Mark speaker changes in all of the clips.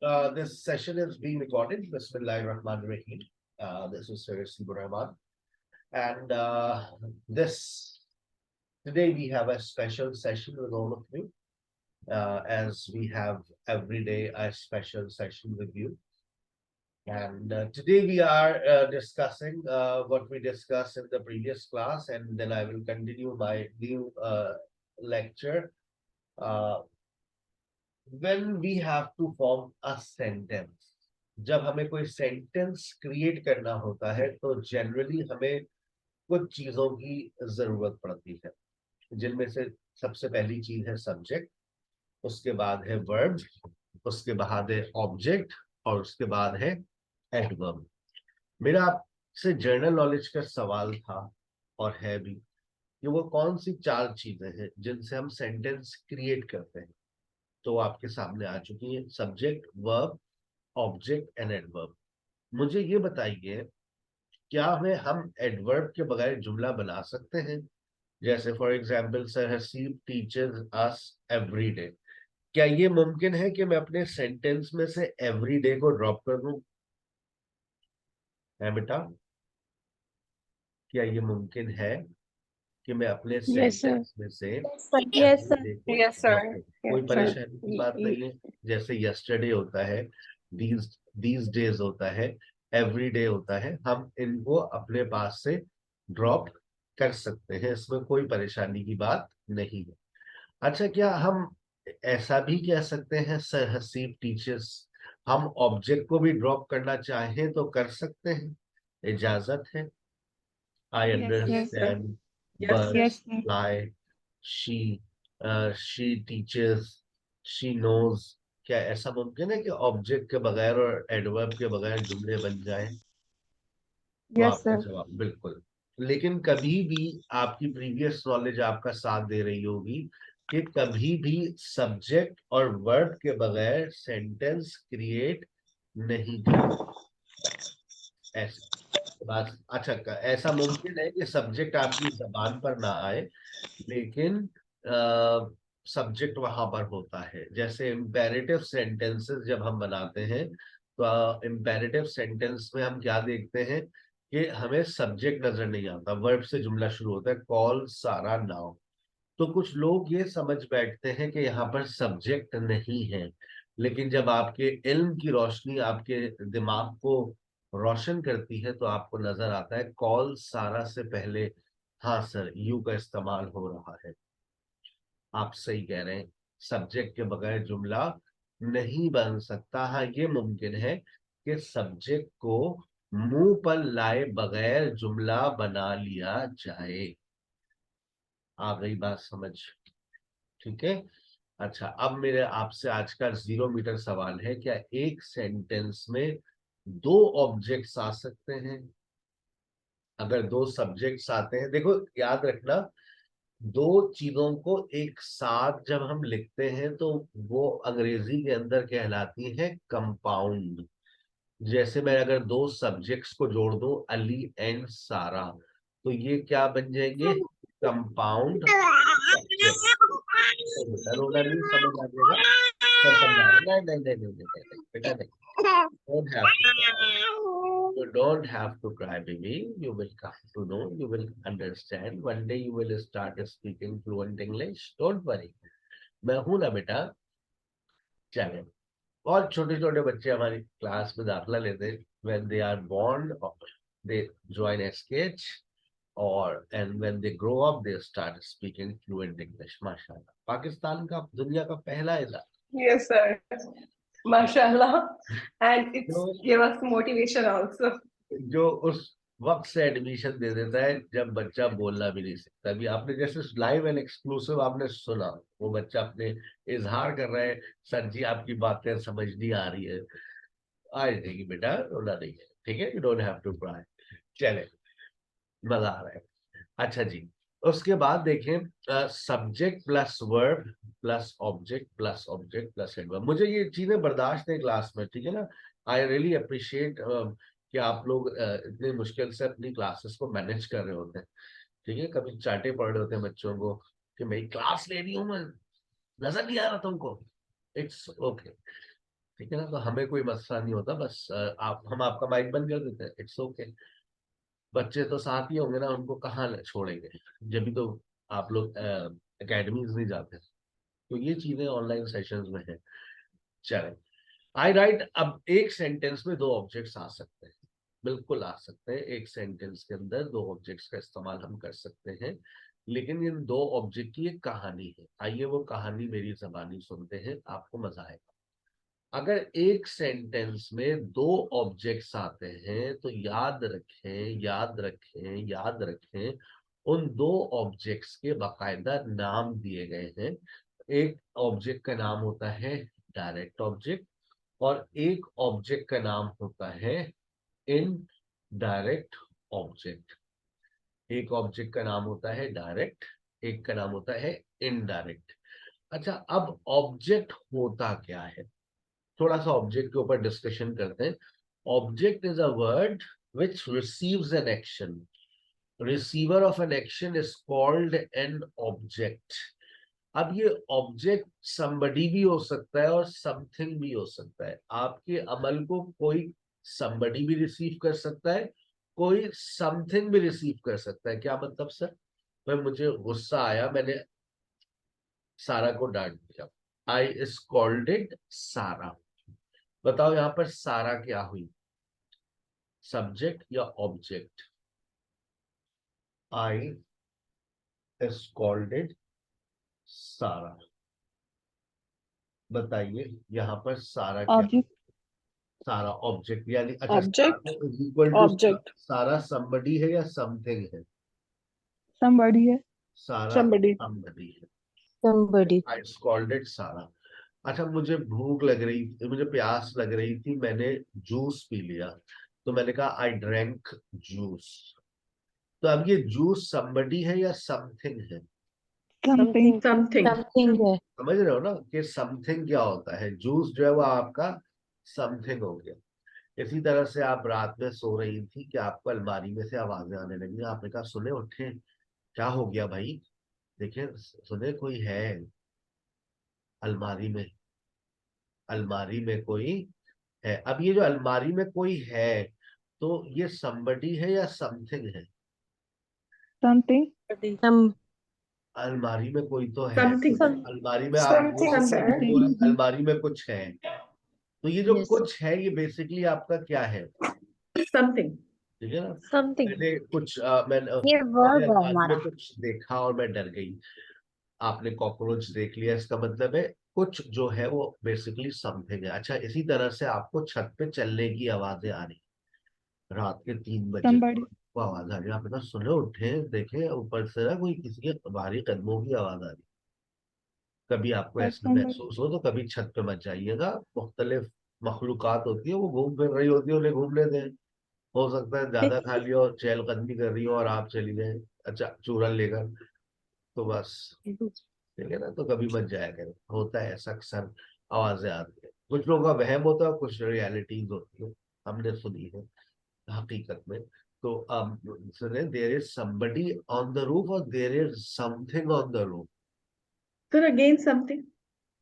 Speaker 1: This session is being recorded. Bismillahirrahmanirrahim. This is Sir Sibur Rahman. And this today we have a special session with all of you, as we have every day a special session with you. And today we are discussing what we discussed in the previous class, and then I will continue my new lecture. Uh, when we have to form a sentence, जब हमें कोई sentence create करना होता है तो generally हमें कुछ चीजों की जरूरत पड़ती है, जिनमें से सबसे पहली चीज है सब्जेक्ट, उसके बाद है वर्ब, उसके बाद है ऑब्जेक्ट और उसके बाद है एडवर्ब। मेरा आपसे जनरल नॉलेज का सवाल था और है भी कि वो कौन सी चार चीजें हैं जिनसे हम सेंटेंस क्रिएट करते हैं। तो आपके सामने आ चुकी है subject, verb, object and adverb. मुझे ये बताइए, क्या हमें हम एडवर्ब के बगैर जुमला बना सकते हैं? जैसे for example, sir Haseeb teachers us every day. क्या ये मुमकिन है कि मैं अपने सेंटेंस में से एवरी डे को ड्रॉप कर दूं? है बेटा, क्या ये मुमकिन है कि मैं अपने
Speaker 2: Yes, sir.
Speaker 1: सेंटेंस में से
Speaker 2: Yes,
Speaker 1: एवरी
Speaker 2: sir.
Speaker 1: डे को
Speaker 2: Yes,
Speaker 1: ड्रॉप
Speaker 2: sir.
Speaker 1: कर दूं?
Speaker 2: Yes,
Speaker 1: कोई
Speaker 2: sir.
Speaker 1: परेशानी की बात नहीं है। जैसे यस्टरडे होता है, दीज डेज होता है, एवरी डे होता है, हम इनको अपने पास से ड्रॉप कर सकते हैं, इसमें कोई परेशानी की बात नहीं है। अच्छा, क्या हम ऐसा भी कह सकते हैं सर हसीब टीचर्स, हम ऑब्जेक्ट को भी ड्रॉप करना चाहें तो कर सकते हैं? इजाजत है। I
Speaker 2: Yes, sir.
Speaker 1: Understand
Speaker 2: Yes,
Speaker 1: birds
Speaker 2: sir.
Speaker 1: Fly, she she teachers, she knows. क्या ऐसा मुमकिन है कि ऑब्जेक्ट के बगैर और एडवर्ब के बगैर जुमले बन जाएं? तो
Speaker 2: Yes,
Speaker 1: आपका
Speaker 2: sir.
Speaker 1: जवाब बिल्कुल। लेकिन कभी भी आपकी प्रीवियस नॉलेज आपका साथ दे रही होगी कि कभी भी सब्जेक्ट और वर्ब के बगैर सेंटेंस क्रिएट नहीं कर ऐसा बात। अच्छा, ऐसा मुमकिन है कि सब्जेक्ट आपकी जबान पर ना आए, लेकिन सब्जेक्ट वहां पर होता है। जैसे इम्पेरेटिव सेंटेंसेस जब हम बनाते हैं तो इम्पेरेटिव सेंटेंस में हम क्या देखते हैं कि हमें सब्जेक्ट नजर नहीं आता, वर्ब से जुमला शुरू होता है, कॉल सारा नाउ। तो कुछ लोग ये समझ बैठते हैं कि यहाँ पर सब्जेक्ट नहीं है, लेकिन जब आपके इल्म की रोशनी आपके दिमाग को रोशन करती है तो आपको नजर आता है कॉल सारा से पहले हाँ सर यू का इस्तेमाल हो रहा है। आप सही कह रहे हैं, सब्जेक्ट के बगैर जुमला नहीं बन सकता। हाँ, ये मुमकिन है कि सब्जेक्ट को मुंह पर लाए बगैर जुमला बना लिया जाए। आ गई बात समझ? ठीक है। अच्छा, अब मेरे आपसे आज का 0 मीटर सवाल है, क्या एक सेंटेंस में दो ऑब्जेक्ट्स आ सकते हैं? अगर दो सब्जेक्ट्स आते हैं, देखो याद रखना, दो चीजों को एक साथ जब हम लिखते हैं तो वो अंग्रेजी के अंदर कहलाती है कंपाउंड। जैसे मैं अगर दो सब्जेक्ट्स को जोड़ दूं, अली एंड सारा, तो ये क्या बन जाएंगे? Compound subject. तो बेटा रोना नहीं, समझ आ जाएगा। मैं समझा रहा, नहीं नहीं नहीं नहीं नहीं नहीं, बेटा नहीं। Don't have to cry. You don't have to cry, baby. You will come to know. You will understand. One day you will start speaking fluent English. Don't worry. मैं हूं ना बेटा। चले, और छोटे छोटे बच्चे हमारी क्लास में दाखिला लेते हैं। When they are born, they join SKH, और and when they grow up, they start speaking fluent English. माशाल्लाह, पाकिस्तान का दुनिया का पहला इदारा
Speaker 2: Yes, sir. Mashallah. And it's
Speaker 1: जो
Speaker 2: give us motivation also.
Speaker 1: जो उस वक्त से एडमिशन दे देता है जब बच्चा बोलना भी नहीं सकता। अभी आपने जैसे लाइव एंड एक्सक्लूसिव आपने सुना, वो बच्चा अपने इजहार कर रहा है, सर जी आपकी बातें समझ नहीं आ रही है। आ जाएगी बेटा, रोना नहीं है, ठीक है, you don't have to cry. चले, मजा आ रहा है। अच्छा जी, उसके बाद देखें, subject plus verb plus object plus adverb. मुझे ये चीजें बर्दाश्त है क्लास में, ठीक है ना। आई रियली अप्रिशिएट कि आप लोग इतने मुश्किल से अपनी क्लासेस को मैनेज कर रहे होते हैं। ठीक है, कभी चाटे पड़ रहे होते हैं बच्चों को कि मेरी क्लास ले रही हूँ मैं, नजर नहीं आ रहा तुमको। It's okay. ठीक है ना, तो हमें कोई मसला नहीं होता, बस आप हम आपका माइक बंद कर देते हैं, इट्स ओके। बच्चे तो साथ ही होंगे ना, उनको कहाँ छोड़ेंगे, जब भी तो आप लोग एकेडमीज नहीं जाते, तो ये चीजें ऑनलाइन सेशंस में है। चले, आई राइट। अब एक सेंटेंस में दो ऑब्जेक्ट्स आ सकते हैं, बिल्कुल आ सकते हैं, एक सेंटेंस के अंदर दो ऑब्जेक्ट्स का इस्तेमाल हम कर सकते हैं, लेकिन इन दो ऑब्जेक्ट की एक कहानी है। आइए वो कहानी मेरी जबानी सुनते हैं, आपको मजा आएगा। अगर एक सेंटेंस में दो ऑब्जेक्ट्स आते हैं तो याद रखें, याद रखें, याद रखें, उन दो ऑब्जेक्ट्स के बाकायदा नाम दिए गए हैं। एक ऑब्जेक्ट का नाम होता है डायरेक्ट ऑब्जेक्ट, और एक ऑब्जेक्ट का नाम होता है इनडायरेक्ट ऑब्जेक्ट। एक ऑब्जेक्ट का नाम होता है डायरेक्ट, एक का नाम होता है इनडायरेक्ट। अच्छा, अब ऑब्जेक्ट होता क्या है, थोड़ा सा ऑब्जेक्ट के ऊपर डिस्कशन करते हैं। Object is a word which receives an action. Receiver of an action is called an object. अब ये ऑब्जेक्ट somebody भी हो सकता है और समथिंग भी हो सकता है। आपके अमल को कोई somebody भी रिसीव कर सकता है, कोई समथिंग भी रिसीव कर सकता है। क्या मतलब सर? मैं मुझे गुस्सा आया, मैंने सारा को डांट दिया, आई स्कॉल्डेड सारा। बताओ यहाँ पर सारा क्या हुई, सब्जेक्ट या ऑब्जेक्ट? आई स्कॉल्डेड सारा। बताइए यहाँ पर सारा क्या?
Speaker 2: Object.
Speaker 1: सारा ऑब्जेक्ट यानी, अच्छा,
Speaker 2: Object.
Speaker 1: सारा इज इक्वल टू
Speaker 2: Object.
Speaker 1: सारा somebody है या समथिंग है?
Speaker 2: Somebody है.
Speaker 1: सारा
Speaker 2: Somebody.
Speaker 1: somebody है।
Speaker 3: somebody,
Speaker 1: आई स्कॉल्डेड सारा। अच्छा, मुझे भूख लग रही थी, मुझे प्यास लग रही थी, मैंने जूस पी लिया, तो मैंने कहा आई ड्रैंक जूस। तो अब ये जूस somebody है या समथिंग है?
Speaker 2: Something.
Speaker 3: something है,
Speaker 1: समझ रहे हो ना कि समथिंग क्या होता है? जूस जो है वो आपका समथिंग हो गया। इसी तरह से आप रात में सो रही थी कि आपको अलमारी में से आवाजें आने लगी, आपने कहा सुने उठे, क्या हो गया भाई, देखे सुने कोई है अलमारी में, अलमारी में कोई है। अब ये जो अलमारी में कोई है, तो ये somebody है या समथिंग है?
Speaker 2: Something.
Speaker 3: some
Speaker 1: अलमारी में कोई तो है,
Speaker 2: Something.
Speaker 1: अलमारी में आप बोल
Speaker 2: Something
Speaker 1: सकते हैं कि
Speaker 2: है.
Speaker 1: कोई अलमारी में कुछ है। तो ये जो
Speaker 3: yes,
Speaker 1: कुछ है ये बेसिकली आपका क्या है?
Speaker 2: Something.
Speaker 1: ठीक है ना।
Speaker 3: something
Speaker 1: मैंने कुछ
Speaker 3: ये
Speaker 1: मैंने
Speaker 3: verb है
Speaker 1: अलमारी
Speaker 3: हमारा,
Speaker 1: में कुछ देखा और मैं डर गई। आपने कॉकरोच देख लिया, इसका मतलब है कुछ जो है वो बेसिकली समथिंग है। अच्छा, इसी तरह से आपको छत पे चलने की आवाजें आ रही, रात के 3 बजे
Speaker 2: Somebody.
Speaker 1: को आवाज आ रही, आपने कहा सुने उठे देखे ऊपर से ना कोई किसी के भारी कदमों की आवाज आ रही। कभी आपको
Speaker 2: That's
Speaker 1: ऐसा
Speaker 2: somebody.
Speaker 1: महसूस हो तो कभी छत पे मत जाइएगा, मुख्तलिफ मखलूकात होती है, वो घूम फिर रही होती है, उन्हें घूमने दें। हो सकता है ज्यादा खा लिया और चहलकदमी कर रही हो और आप चली गए, अच्छा, चूरन लेकर, तो बस, ठीक है ना, तो कभी मत जाया करें, होता है ऐसा अक्सर, आवाजें आती है। कुछ लोगों का वहम होता है, कुछ रियलिटीज होती है, हमने सुनी है हकीकत में। तो सुने, there is somebody on the roof और there is something on the roof.
Speaker 2: Then again something.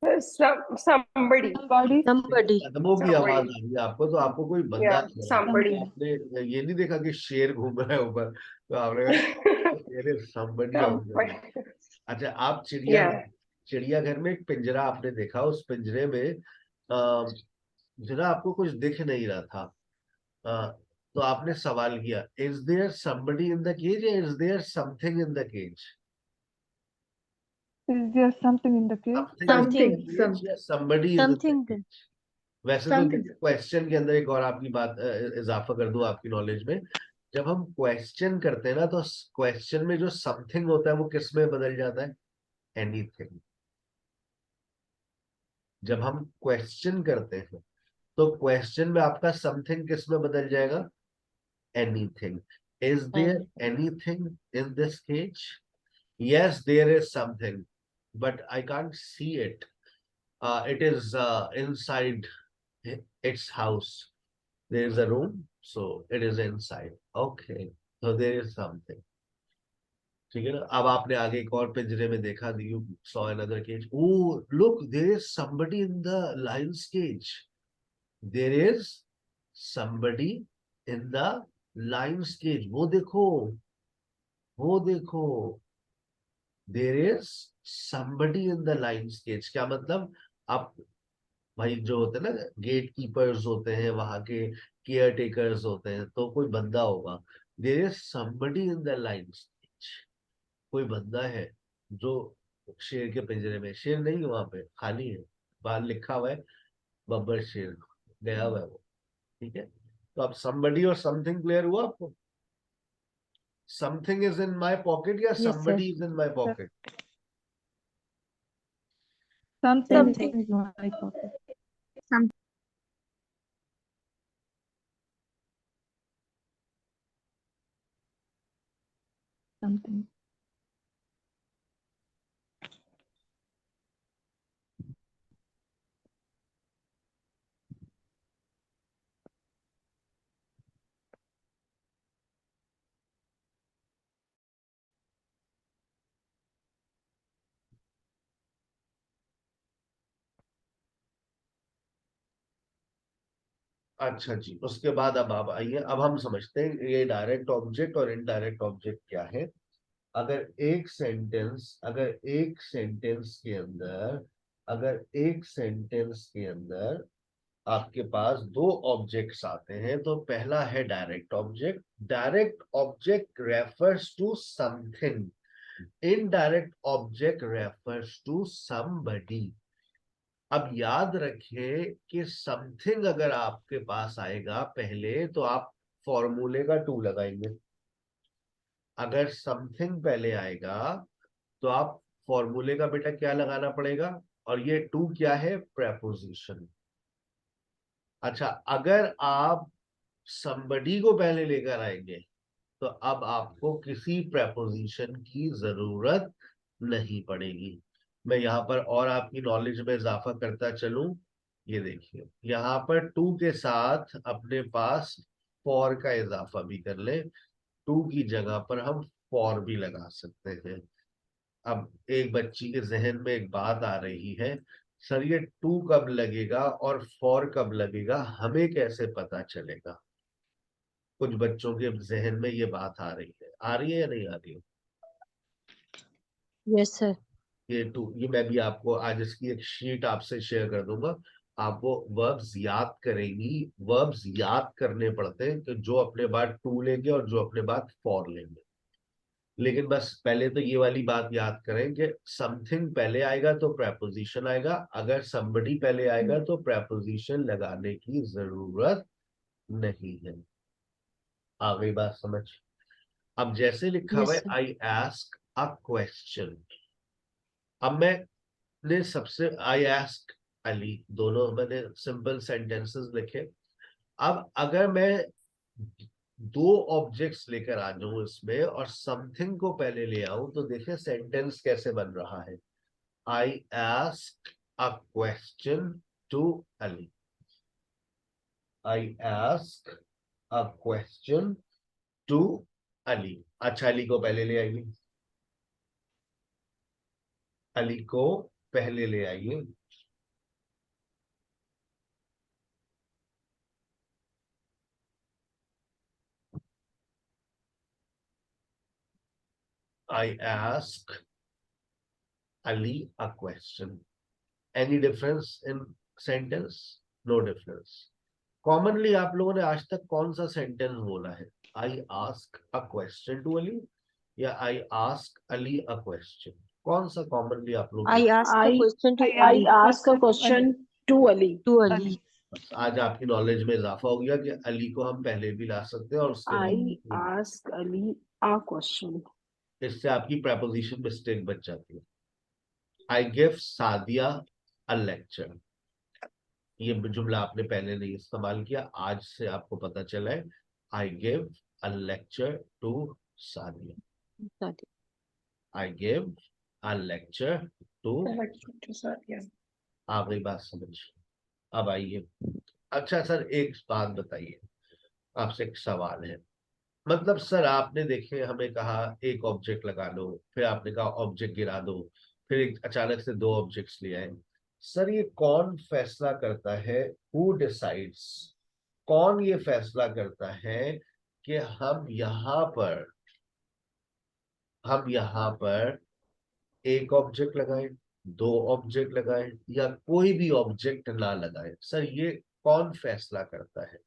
Speaker 2: Somebody. Somebody.
Speaker 3: somebody
Speaker 1: कदमों की आवाज आ रही है आपको, तो आपको कोई बंदा
Speaker 2: Yeah.
Speaker 1: नजर आ रहा
Speaker 2: Somebody.
Speaker 1: है। आपने ये नहीं देखा कि शेर घूम रहा है ऊपर, तो आपने कहा there is somebody on the roof.
Speaker 2: Somebody.
Speaker 1: अच्छा, आप
Speaker 2: Yeah.
Speaker 1: चिड़ियाघर में एक पिंजरा आपने देखा, उस पिंजरे में जरा आपको कुछ दिख नहीं रहा था, तो आपने सवाल किया is there somebody in the cage या is there something in the cage?
Speaker 2: Is there something in the cage?
Speaker 3: something
Speaker 1: या somebody is in the
Speaker 3: something
Speaker 1: cage? वैसे तो
Speaker 2: Something.
Speaker 1: क्वेश्चन के अंदर एक और आपकी बात इजाफा कर दूं आपकी नॉलेज में, जब हम क्वेश्चन करते हैं ना, तो क्वेश्चन में जो समथिंग होता है वो किस में बदल जाता है? एनीथिंग। जब हम क्वेश्चन करते हैं तो क्वेश्चन में आपका समथिंग किस में बदल जाएगा? Anything. Is there
Speaker 3: and
Speaker 1: anything in this cage? Yes, there is something, but I can't see it. It is inside its house. There is a room, so it is inside. Okay, so there is something. ठीक है ना। अब आपने आगे एक और पिंजरे में देखा, you saw another cage. Oh, look, there is somebody in the lion's cage. There is somebody in the line sketch, वो देखो, वो देखो, there is somebody in the line sketch. क्या मतलब? आप भाई जो होते हैं ना, गेट कीपर्स होते हैं, वहां के केयर टेकर्स होते हैं, तो कोई बंदा होगा। There is somebody in the line sketch, कोई बंदा है जो शेर के पिंजरे में। शेर नहीं है वहां पे, खाली है, बाहर लिखा हुआ है बब्बर शेर, गया हुआ है वो। ठीक है, तो अब somebody और something क्लियर हुआ आपको? Something is in my pocket या
Speaker 3: Yes, sir.
Speaker 1: somebody is in my pocket?
Speaker 2: Something
Speaker 3: Something.
Speaker 2: is my pocket. Something.
Speaker 1: अच्छा जी, उसके बाद अब आप आइए, अब हम समझते हैं ये डायरेक्ट ऑब्जेक्ट और इनडायरेक्ट ऑब्जेक्ट क्या है। अगर एक सेंटेंस के अंदर आपके पास दो ऑब्जेक्ट्स आते हैं, तो पहला है direct object. Direct object refers to something, indirect object refers to somebody. अब याद रखें कि समथिंग अगर आपके पास आएगा पहले, तो आप फॉर्मूले का टू लगाएंगे। अगर समथिंग पहले आएगा तो आप फॉर्मूले का बेटा क्या लगाना पड़ेगा, और ये टू क्या है? प्रेपोजिशन। अच्छा, अगर आप somebody को पहले लेकर आएंगे, तो अब आपको किसी प्रेपोजिशन की जरूरत नहीं पड़ेगी। मैं यहाँ पर और आपकी नॉलेज में इजाफा करता चलूं, ये देखिए, यहाँ पर टू के साथ अपने पास फॉर का इजाफा भी कर ले। टू की जगह पर हम फॉर भी लगा सकते हैं। अब एक बच्ची के जहन में एक बात आ रही है, सर ये टू कब लगेगा और फॉर कब लगेगा, हमें कैसे पता चलेगा? कुछ बच्चों के जहन में ये बात आ रही है या नहीं आ रही है?
Speaker 3: Yes, sir.
Speaker 1: ये मैं भी आपको आज इसकी एक शीट आपसे शेयर कर दूंगा। आप वो वर्ब्स याद करेंगी। वर्ब्स याद करने पड़ते हैं कि जो अपने बाद टू लेंगे और जो अपने बाद फॉर लेंगे। लेकिन बस पहले तो ये वाली बात याद करें कि समथिंग पहले आएगा तो प्रेपोजिशन आएगा, अगर somebody पहले आएगा तो प्रेपोजिशन लगाने की जरूरत नहीं है। आ गई बात समझ? अब जैसे लिखा हुआ
Speaker 3: Yes,
Speaker 1: है
Speaker 3: sir.
Speaker 1: I ask a question, अब मैंने सबसे आई आस्क अली, दोनों मैंने सिंपल सेंटेंसेस लिखे। अब अगर मैं दो ऑब्जेक्ट्स लेकर आ जाऊं इसमें और समथिंग को पहले ले आऊं, तो देखिए सेंटेंस कैसे बन रहा है। I ask a question to Ali. I ask a question to Ali. अच्छा, अली को पहले ले आइए, अली को पहले ले आइए। I ask Ali a question. Any difference in sentence? No difference. Commonly आप लोगों ने आज तक कौन सा सेंटेंस बोला है? I ask a question to Ali या I ask Ali a question? कौन सा कॉमनली आप लोग?
Speaker 3: I ask a question to
Speaker 2: I
Speaker 3: Ali.
Speaker 2: ask a question to Ali.
Speaker 3: To Ali.
Speaker 1: आज आपकी नॉलेज में इजाफा हो गया कि अली को हम पहले भी ला सकते हैं और उसके
Speaker 2: I
Speaker 1: बाद
Speaker 2: ask Ali a question.
Speaker 1: इससे आपकी प्रेपोजिशन मिस्टेक बच जाती है। I give Sadia a lecture, ये जुमला आपने पहले नहीं इस्तेमाल किया, आज से आपको पता चला है। आई give a lecture to Sadia.
Speaker 3: Sadi.
Speaker 1: I give a lecture to.
Speaker 2: Yeah.
Speaker 1: आ गई बात समझ? अब आइए। अच्छा सर, एक बात बताइए, आपसे एक सवाल है। मतलब सर आपने देखे हमें कहा एक ऑब्जेक्ट लगा लो, फिर आपने कहा ऑब्जेक्ट गिरा दो, फिर अचानक से दो ऑब्जेक्ट्स ले आए। सर ये कौन फैसला करता है, हु डिसाइड्स, कौन ये फैसला करता है कि हम यहाँ पर एक ऑब्जेक्ट लगाएं, दो ऑब्जेक्ट लगाएं, या कोई भी ऑब्जेक्ट ना लगाएं? सर ये कौन फैसला करता है?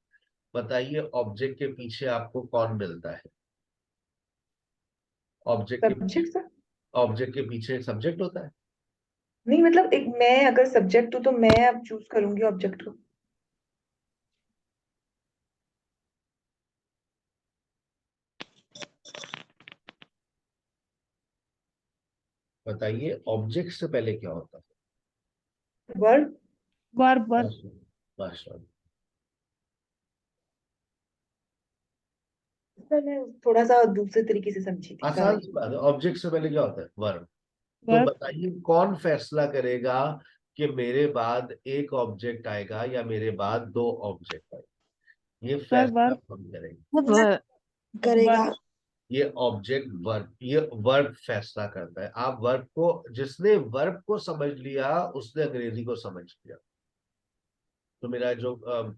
Speaker 1: बताइए, ऑब्जेक्ट के पीछे आपको कौन मिलता है? ऑब्जेक्ट के
Speaker 4: सब्जेक्ट सर?
Speaker 1: ऑब्जेक्ट के पीछे सब्जेक्ट होता है।
Speaker 4: नहीं मतलब एक मैं अगर सब्जेक्ट हूँ तो मैं अब चूज करूंगी ऑब्जेक्ट को।
Speaker 1: बताइए, ऑब्जेक्ट से पहले क्या होता है?
Speaker 4: वर्ब।
Speaker 2: वर्ब वर्ब
Speaker 1: माशाल्लाह।
Speaker 4: सर मैं थोड़ा सा दूसरे तरीके से समझी थी,
Speaker 1: आसान
Speaker 4: सॉरी।
Speaker 1: सी बात है, ऑब्जेक्ट से पहले क्या होता है? वर्ब। तो
Speaker 2: वर्ब
Speaker 1: बताइए, कौन फैसला करेगा कि मेरे बाद एक ऑब्जेक्ट आएगा या मेरे बाद दो ऑब्जेक्ट आएगा? ये
Speaker 2: सर
Speaker 1: फैसला
Speaker 2: वर्ब
Speaker 1: हम करेंगे।
Speaker 3: Verb.
Speaker 4: करेगा।
Speaker 2: वर्ब
Speaker 1: ये ऑब्जेक्ट वर्ब, ये वर्ब फैसला करता है। आप वर्ब को, जिसने वर्ब को समझ लिया उसने अंग्रेजी को समझ लिया। तो मेरा जो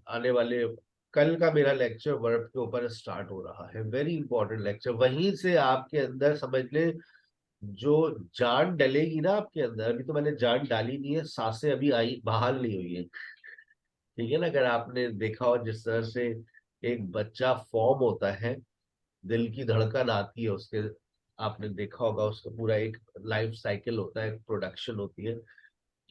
Speaker 1: आने वाले कल का मेरा लेक्चर वर्ब के ऊपर स्टार्ट हो रहा है, वेरी इंपॉर्टेंट लेक्चर। वहीं से आपके अंदर समझ ले, जो जान डलेगी ना आपके अंदर, अभी तो मैंने जान डाली नहीं है, सांसें अभी आई बहाल नहीं हुई है, ठीक है ना? अगर आपने देखा हो जिस तरह से एक बच्चा फॉर्म होता है, दिल की धड़कन आती है उसके, आपने देखा होगा उसका पूरा एक लाइफ साइकिल होता है, प्रोडक्शन होती है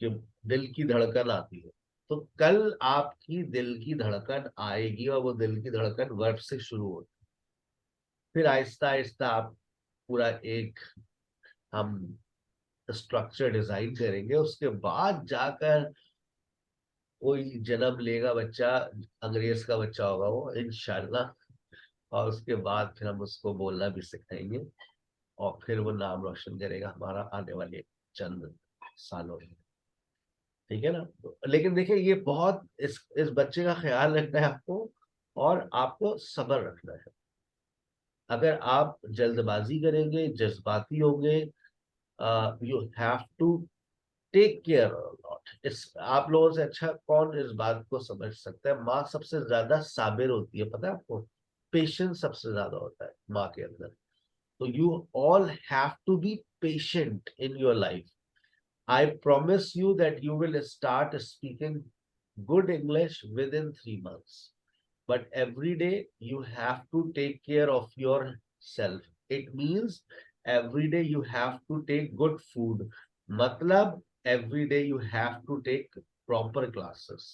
Speaker 1: कि दिल की धड़कन आती है। तो कल आपकी दिल की धड़कन आएगी और वो दिल की धड़कन वर्ब से शुरू होती है। फिर आहिस्ता आहिस्ता आप पूरा एक हम स्ट्रक्चर डिजाइन करेंगे, उसके बाद जाकर कोई जन्म लेगा बच्चा, अंग्रेज का बच्चा होगा वो इंशाल्लाह, और उसके बाद फिर हम उसको बोलना भी सिखाएंगे, और फिर वो नाम रोशन करेगा हमारा आने वाले चंद सालों में, ठीक है ना? लेकिन देखिए, ये बहुत इस बच्चे का ख्याल रखना है आपको, और आपको सब्र रखना है। अगर आप जल्दबाजी करेंगे, जज्बाती होंगे, you have to take care lot. इस आप लोगों से अच्छा कौन इस बात को समझ सकता है? माँ सबसे ज्यादा साबिर होती है, पता है आपको? पेशेंस सबसे ज्यादा होता है माँ के अंदर। So you all have to be patient in your life. I promise you that you will start speaking good English within 3 months. But every day you have to take care of yourself. It means every day you have to take good food. Matlab, every day you have to take proper classes.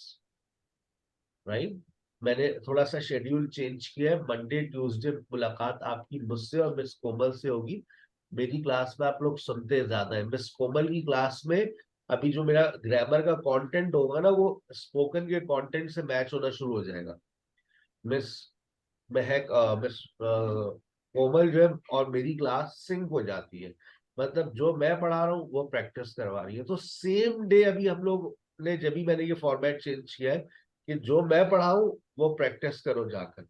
Speaker 1: Right? मैंने थोड़ा सा schedule change किया है। Monday Tuesday मुलाकात आपकी मुझसे और miss कोमल से होगी। मेरी क्लास में आप लोग सुनते ज्यादा है, मिस कोमल की क्लास में अभी जो मेरा ग्रामर का कंटेंट होगा ना, वो स्पोकन के कंटेंट से मैच होना शुरू हो जाएगा। मिस महक मिस कोमल जो है और मेरी क्लास सिंक हो जाती है, मतलब जो मैं पढ़ा रहा हूँ वो प्रैक्टिस करवा रही है। तो सेम डे अभी हम लोग ने, जब भी मैंने ये फॉर्मेट चेंज किया है कि जो मैं पढ़ाऊं वो प्रैक्टिस करो जाकर,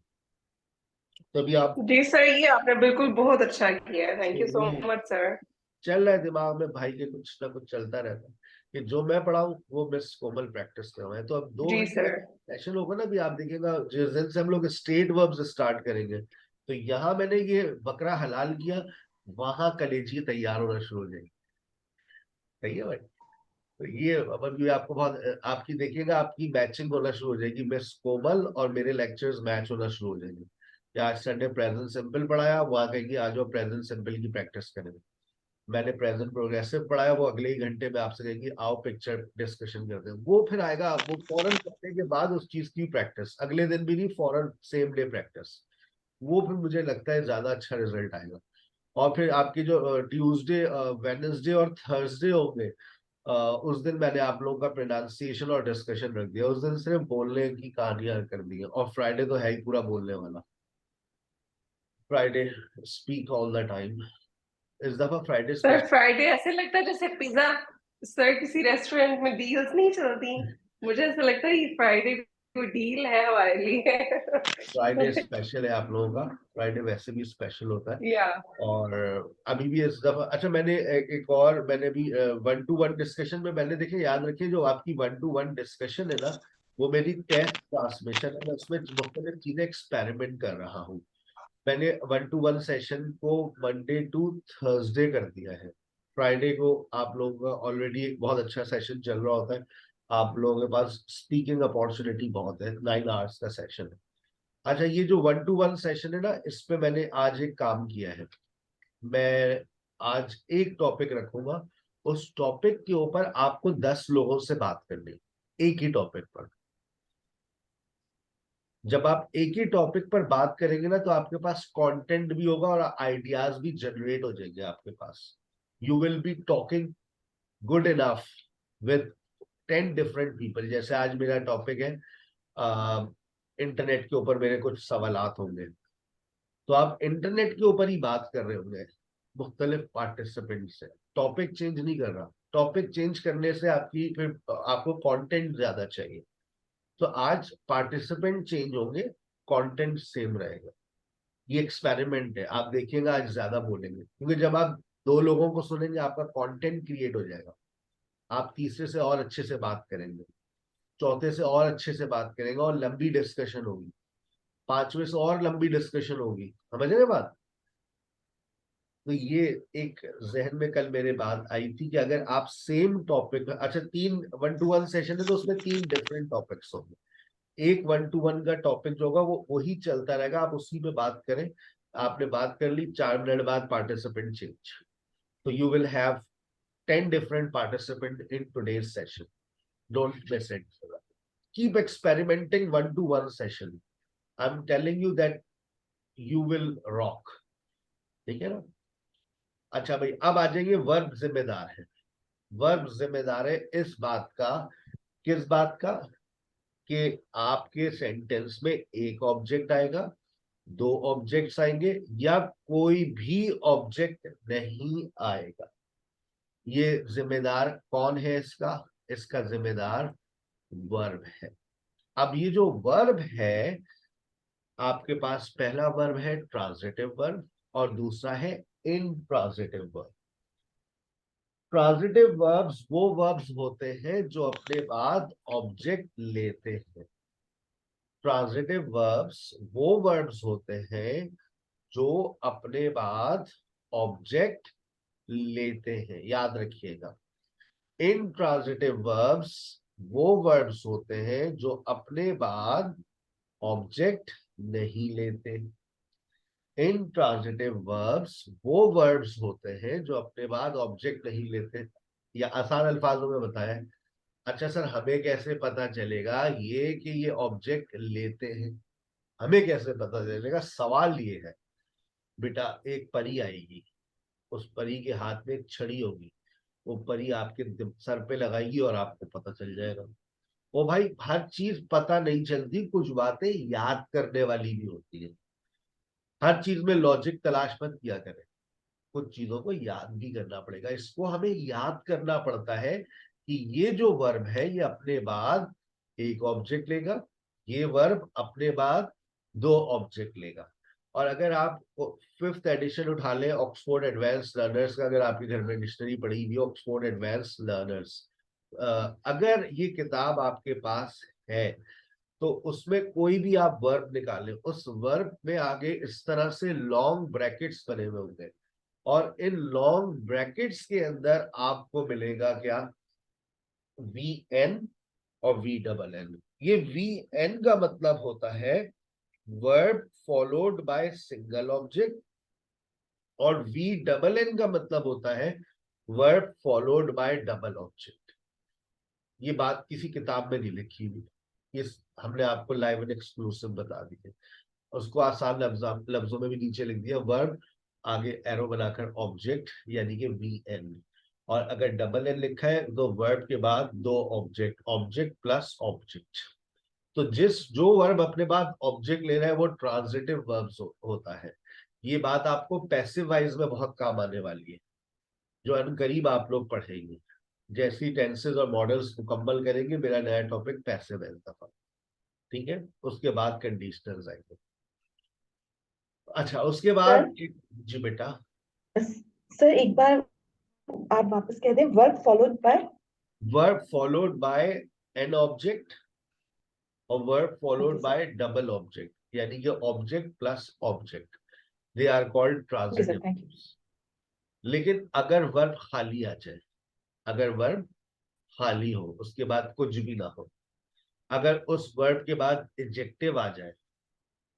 Speaker 1: तभी आप।
Speaker 5: जी सर, ये आपने बिल्कुल बहुत अच्छा किया है। थैंक यू सो
Speaker 1: ये
Speaker 5: मच सर।
Speaker 1: चल रहा है दिमाग में भाई के, कुछ ना कुछ चलता रहता है कि जो मैं पढ़ाऊं वो मिस कोमल प्रैक्टिस करवाए। तो अब 2
Speaker 5: जी
Speaker 1: घंटे
Speaker 5: सर।
Speaker 1: का सेशन होगा ना, भी आप देखिएगा जिस दिन से हम लोग स्टेट वर्ब्स स्टार्ट करेंगे, तो यहाँ मैंने ये बकरा हलाल किया, वहां कलेजी तैयार होना शुरू हो जाएगी। सही है भाई? तो ये अब ये आपको बहुत, आपकी देखिएगा आपकी मैचिंग होना शुरू हो जाएगी, मिस कोमल और मेरे लेक्चर्स मैच होना शुरू हो जाएंगे। या आज संडे प्रेजेंट सिंपल पढ़ाया, वहां कहेंगे आज वो प्रेजेंट सिंपल की प्रैक्टिस करेंगे। मैंने प्रेजेंट प्रोग्रेसिव पढ़ाया, वो अगले ही घंटे में आपसे कहेंगे आओ पिक्चर डिस्कशन करते हैं। वो फिर आएगा, वो फौरन करने के बाद उस चीज की प्रैक्टिस अगले दिन भी नहीं, फौरन सेम डे प्रैक्टिस। वो फिर मुझे लगता है ज्यादा अच्छा रिजल्ट आएगा। और फिर आपकी जो ट्यूसडे वेडनेसडे और थर्सडे होंगे, उस दिन मैंने आप लोगों का प्रोनाउंसिएशन और डिस्कशन रख दिया। उस दिन सिर्फ बोलने की कहानियां कर दी है, और फ्राइडे तो है ही पूरा बोलने वाला। Friday speak all the time. इस दफा फ्राइडे
Speaker 5: सर फ्राइडे ऐसे लगता है जैसे पिज्जा, सर किसी रेस्टोरेंट में डील्स नहीं चलती, मुझे ऐसा लगता है ये फ्राइडे कोई डील है हमारे लिए।
Speaker 1: फ्राइडे स्पेशल है आप लोगों का, फ्राइडे वैसे भी स्पेशल होता है।
Speaker 5: या
Speaker 1: और अभी भी इस दफा अच्छा मैंने एक और मैंने भी 1-to-1 डिस्कशन में मैंने देखे, याद रखिए जो आपकी 1-to-1 डिस्कशन है ना, वो मेरी टेस्ट ट्रांसमिशन है, मैं उसमें मुख्तलिफ चीजें एक्सपेरिमेंट कर रहा हूँ। मैंने 1-to-1 सेशन को मंडे टू थर्सडे कर दिया है। फ्राइडे को आप लोगों का ऑलरेडी एक बहुत अच्छा सेशन चल रहा होता है, आप लोगों के पास स्पीकिंग अपॉर्चुनिटी बहुत है, 9 आवर्स का सेशन है। अच्छा ये जो 1-to-1 सेशन है ना, इस पे मैंने आज एक काम किया है। मैं आज एक टॉपिक रखूंगा, उस टॉपिक के ऊपर आपको 10 लोगों से बात करनी है, एक ही टॉपिक पर। जब आप एक ही टॉपिक पर बात करेंगे ना, तो आपके पास कंटेंट भी होगा और आइडियाज भी जनरेट हो जाएंगे आपके पास। You will be talking good enough with 10 different people. जैसे आज मेरा टॉपिक है इंटरनेट के ऊपर मेरे कुछ सवालात होंगे, तो आप इंटरनेट के ऊपर ही बात कर रहे होंगे मुख्तलिफ पार्टिसिपेंट से। टॉपिक चेंज नहीं कर रहा, टॉपिक चेंज करने से आपकी फिर आपको कंटेंट ज्यादा चाहिए। तो आज पार्टिसिपेंट चेंज होंगे, कंटेंट सेम रहेगा। ये एक्सपेरिमेंट है, आप देखिएगा आज ज्यादा बोलेंगे, क्योंकि जब आप 2 लोगों को सुनेंगे आपका कंटेंट क्रिएट हो जाएगा। आप तीसरे से और अच्छे से बात करेंगे, चौथे से और अच्छे से बात करेंगे, और लंबी डिस्कशन होगी, 5वें से और लंबी डिस्कशन होगी। समझ रहे बात? तो ये एक जहन में कल मेरे बात आई थी कि अगर आप सेम टॉपिक, अच्छा 3 1-to-1 सेशन है तो उसमें 3 डिफरेंट टॉपिक्स होंगे। एक 1-to-1 का टॉपिक जो होगा वो वही चलता रहेगा, आप उसी पे बात करें। आपने बात कर ली, 4 मिनट बाद पार्टिसिपेंट चेंज, तो you will have 10 different participants in today's session. Don't miss it. Keep experimenting 1-to-1 session. I'm telling you that you will rock. ठीक है ना? अच्छा भाई, अब आ जाएंगे वर्ब जिम्मेदार है। वर्ब जिम्मेदार है इस बात का, किस बात का, कि आपके सेंटेंस में एक ऑब्जेक्ट आएगा, 2 ऑब्जेक्ट्स आएंगे, या कोई भी ऑब्जेक्ट नहीं आएगा। ये जिम्मेदार कौन है इसका? इसका जिम्मेदार वर्ब है। अब ये जो वर्ब है, आपके पास पहला वर्ब है ट्रांजिटिव वर्ब और दूसरा है इंट्रांजिटिव वर्ब। ट्रांजिटिव वर्ब्स वो वर्ब्स होते हैं जो अपने बाद ऑब्जेक्ट लेते हैं। ट्रांजिटिव वर्ब्स वो वर्ब्स होते हैं जो अपने बाद ऑब्जेक्ट लेते हैं, याद रखिएगा। इंट्रांजिटिव वर्ब्स वो वर्ब्स होते हैं जो अपने बाद ऑब्जेक्ट नहीं लेते। इंट्रांजिटिव वर्ब्स वो वर्ब्स होते हैं जो अपने बाद ऑब्जेक्ट नहीं लेते। या आसान अल्फाजों में बताया, अच्छा सर हमें कैसे पता चलेगा ये कि ये ऑब्जेक्ट लेते हैं? हमें कैसे पता चलेगा? सवाल ये है बेटा, एक परी आएगी, उस परी के हाथ में एक छड़ी होगी, वो परी आपके सर पे लगाएगी और आपको पता चल जाएगा। ओ भाई, हर चीज पता नहीं चलती, कुछ बातें याद करने वाली भी होती है। हर चीज में लॉजिक तलाश मत किया करें, कुछ चीजों को याद भी करना पड़ेगा। इसको हमें याद करना पड़ता है कि ये जो वर्ब है ये अपने बाद एक ऑब्जेक्ट लेगा, ये वर्ब अपने बाद 2 ऑब्जेक्ट लेगा। और अगर आप 5th एडिशन उठा लें ऑक्सफोर्ड एडवांस लर्नर्स का, अगर आपके घर में डिक्शनरी पढ़ी हुई ऑक्सफोर्ड एडवांस लर्नर्स, अगर ये किताब आपके पास है तो उसमें कोई भी आप वर्ब निकालें, उस वर्ब में आगे इस तरह से लॉन्ग ब्रैकेट्स बने हुए होंगे, और इन लॉन्ग ब्रैकेट्स के अंदर आपको मिलेगा क्या? VN और VNN। ये VN का मतलब होता है verb followed by single object, और VNN का मतलब होता है verb followed bye double object. ये बात किसी किताब में नहीं लिखी हुई, ये हमने आपको लाइव एंड एक्सक्लूसिव बता दी है। उसको आसान लफ्जों में भी नीचे लिख दिया, वर्ब आगे एरो बनाकर ऑब्जेक्ट, यानी कि VN। और अगर डबल N लिखा है तो वर्ब के बाद 2 ऑब्जेक्ट, ऑब्जेक्ट प्लस ऑब्जेक्ट। तो जो वर्ब अपने बाद ऑब्जेक्ट ले रहा है वो ट्रांजिटिव वर्ब्स होता है। ये बात आपको पैसिव वाइज में बहुत काम आने वाली है, जो अनकरीब आप लोग पढ़ेंगे। जैसी टेंसेस और मॉडल्स मुकम्मल करेंगे, मेरा नया टॉपिक पैसिव है इस दफा। ठीक है, उसके बाद कंडीशनर्स आएंगे। अच्छा, उसके
Speaker 4: सर
Speaker 1: बाद जी बेटा।
Speaker 4: सर एक बार आप वापस कह दें, verb followed by.
Speaker 1: Verb followed by an object और verb
Speaker 4: okay
Speaker 1: followed
Speaker 4: sir,
Speaker 1: by double object, यानी कि object plus object, they are called
Speaker 4: okay sir,
Speaker 1: transitive.
Speaker 4: Thank you.
Speaker 1: लेकिन अगर वर्ब खाली आ जाए, अगर वर्ब खाली हो, उसके बाद कुछ भी ना हो, अगर उस वर्ब के बाद एडजेक्टिव आ जाए,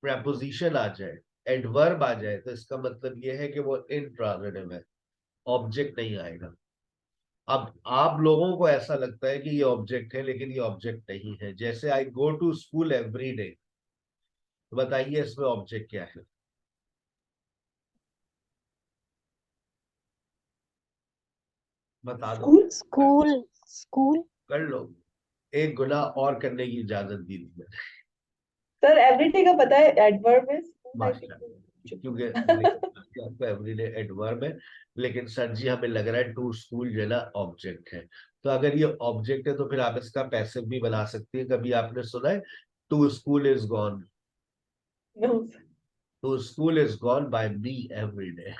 Speaker 1: प्रेपोजिशन आ जाए, एडवर्ब आ जाए, तो इसका मतलब यह है कि वो इंट्रांजिटिव है, ऑब्जेक्ट नहीं आएगा। अब आप लोगों को ऐसा लगता है कि ये ऑब्जेक्ट है, लेकिन ये ऑब्जेक्ट नहीं है। जैसे I go to school every day, तो बताइए इसमें ऑब्जेक्ट क्या है? बता दो,
Speaker 4: स्कूल।
Speaker 3: स्कूल स्कूल
Speaker 1: कर लो। एक गुना और करने की इजाजत दी थी मैंने।
Speaker 4: सर एवरीडे का पता है, एडवर्ब है, स्कूल आई
Speaker 1: माशाल्लाह, क्योंकि
Speaker 4: थिंक।
Speaker 1: आपको एवरीडे एडवर्ब है, लेकिन सर जी हमें लग रहा है टू स्कूल जो है ना ऑब्जेक्ट है। तो अगर ये ऑब्जेक्ट है तो फिर आप इसका पैसिव भी बना सकती है। कभी आपने सुना है to school is gone?
Speaker 4: No.
Speaker 1: To school is gone by me every day.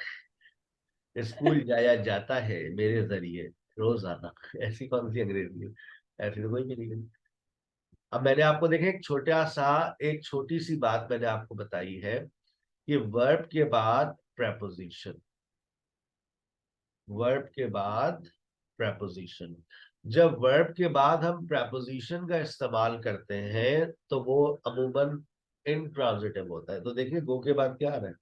Speaker 1: School जाया जाता है मेरे जरिए रोजाना। ऐसी कौन सी अंग्रेजी है? ऐसी तो कोई भी नहीं है। अब मैंने आपको देखे एक छोटी सी बात मैंने आपको बताई है कि वर्ब के बाद प्रेपोजिशन, वर्ब के बाद प्रेपोजिशन। जब वर्ब के बाद हम प्रेपोजिशन का इस्तेमाल करते हैं तो वो अमूमन इंट्रांजिटिव होता है। तो देखिए गो के बाद क्या आ रहा है?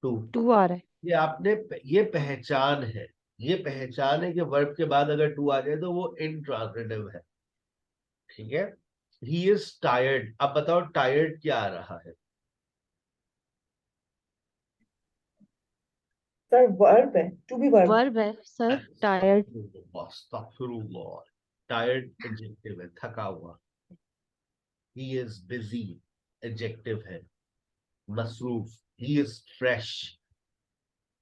Speaker 1: टू।
Speaker 3: टू आ रहा है।
Speaker 1: ये आपने, ये पहचान है, ये पहचान है कि वर्ब के बाद अगर टू आ जाए तो वो इंट्रांजिटिव है। ठीक है, ही इज टायर्ड। अब बताओ टायर्ड क्या आ रहा है?
Speaker 4: सर वर्ब है, टू बी वर्ब।
Speaker 3: वर्ब है सर, टायर्ड।
Speaker 1: टायर्ड एडजेक्टिव है, थका हुआ। ही इज बिजी एडजेक्टिव है, मसरूफ। He is fresh,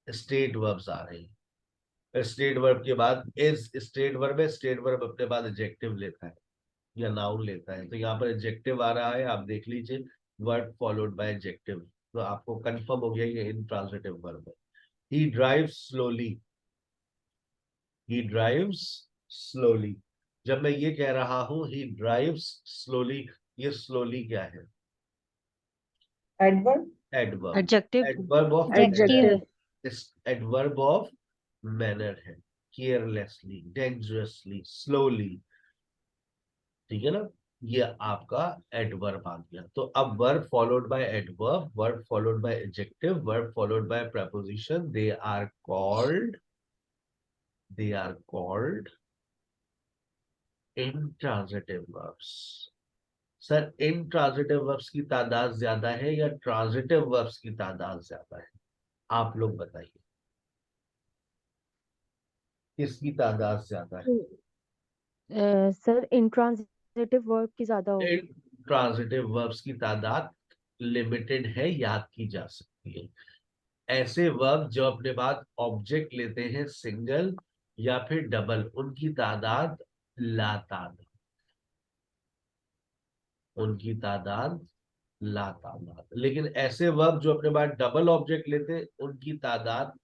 Speaker 1: state verbs आ रही है। स्टेट वर्ब के बाद इज स्टेट वर्ब है, स्टेट वर्ब अपने बाद एडजेक्टिव लेता है या नाउन लेता है। तो यहाँ पर एडजेक्टिव आ रहा है, आप देख लीजिए, वर्ब फॉलोड बाय एडजेक्टिव। तो आपको कंफर्म हो गया ये इंट्रांजिटिव वर्ब है। He drives slowly, he drives slowly. जब मैं ये कह रहा हूं ही ड्राइव्स स्लोली, ये स्लोली क्या है?
Speaker 4: Adverb.
Speaker 1: Adverb.
Speaker 3: Adjective.
Speaker 1: Adverb of
Speaker 3: adjective.
Speaker 2: Adjective.
Speaker 1: Adverb of manner है। Carelessly, dangerously, slowly. ठीक है ना, ये आपका एडवर्ब आ गया। तो अब verb followed by adverb, verb followed by adjective, verb followed by preposition, they are called intransitive verbs। Sir intransitive verbs की तादाद ज्यादा है या ट्रांजिटिव verbs की तादाद ज्यादा है? आप लोग बताइए, किसकी तादाद ज्यादा है?
Speaker 3: सर इंट्रांजिटिव वर्ब की ज्यादा होगी।
Speaker 1: ट्रांजिटिव वर्ब्स की तादाद लिमिटेड है, याद की जा सकती है। ऐसे वर्ब जो अपने बाद ऑब्जेक्ट लेते हैं सिंगल या फिर डबल, उनकी तादाद लातादाद, उनकी तादाद लातादाद। लेकिन ऐसे वर्ब जो अपने बाद डबल ऑब्जेक्ट लेते हैं उनकी तादाद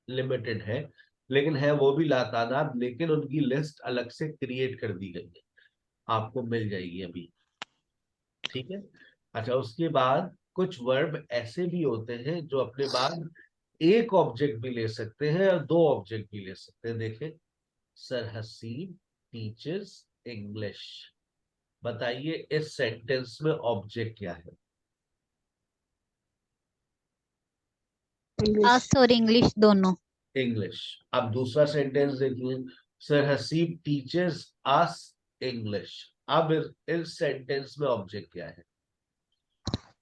Speaker 1: लिमिटेड है, लेकिन है वो भी लातादाद, लेकिन उनकी लिस्ट अलग से क्रिएट कर दी गई है, आपको मिल जाएगी अभी। ठीक है। अच्छा, उसके बाद कुछ वर्ब ऐसे भी होते हैं जो अपने बाद एक ऑब्जेक्ट भी ले सकते हैं और दो ऑब्जेक्ट भी ले सकते हैं। देखें, सर हसीब टीचर्स इंग्लिश। बताइए इस सेंटेंस में ऑब्जेक्ट क्या है?
Speaker 2: इंग्लिश।
Speaker 6: अस और इंग्लिश दोनों।
Speaker 1: इंग्लिश। अब दूसरा सेंटेंस देखिए, सर हसीब टीचर्स अस इंग्लिश। अब इस सेंटेंस में ऑब्जेक्ट क्या है?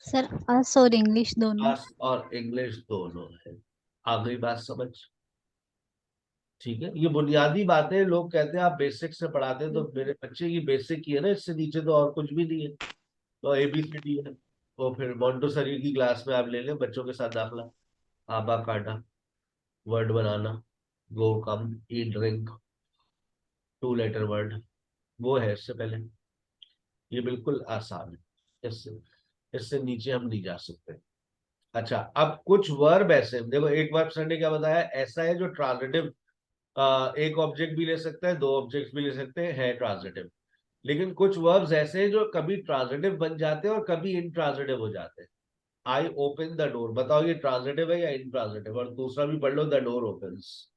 Speaker 6: सर अस और इंग्लिश दोनों।
Speaker 1: अस और इंग्लिश दोनों है। आ गई बात समझ? ठीक है, ये बुनियादी बातें लोग कहते हैं आप बेसिक से पढ़ाते हैं, तो मेरे बच्चे की बेसिक की है ना, इससे नीचे तो और कुछ भी नहीं है। तो ABCD है, तो फिर मोंटेसरी की क्लास में आप ले लें बच्चों के साथ दाखला। आबा काटा, वर्ड बनाना, गो कम, ईट ड्रिंक, 2 लेटर वर्ड, वो है इससे पहले। ये बिल्कुल आसान है, इससे इससे नीचे हम नहीं जा सकते। अच्छा, अब कुछ वर्ब ऐसे, देखो एक वर्ब सर ने क्या बताया, ऐसा है जो ट्रांजिटिव, एक ऑब्जेक्ट भी ले सकता है, दो ऑब्जेक्ट भी ले सकते हैं, है ट्रांजिटिव। लेकिन कुछ वर्ब्स ऐसे हैं जो कभी ट्रांजिटिव बन जाते हैं और कभी इंट्रांजिटिव हो जाते हैं। आई ओपन द डोर, बताओ ये ट्रांजिटिव है या इंट्रांजिटिव? और दूसरा भी पढ़ लो, द डोर ओपन्स,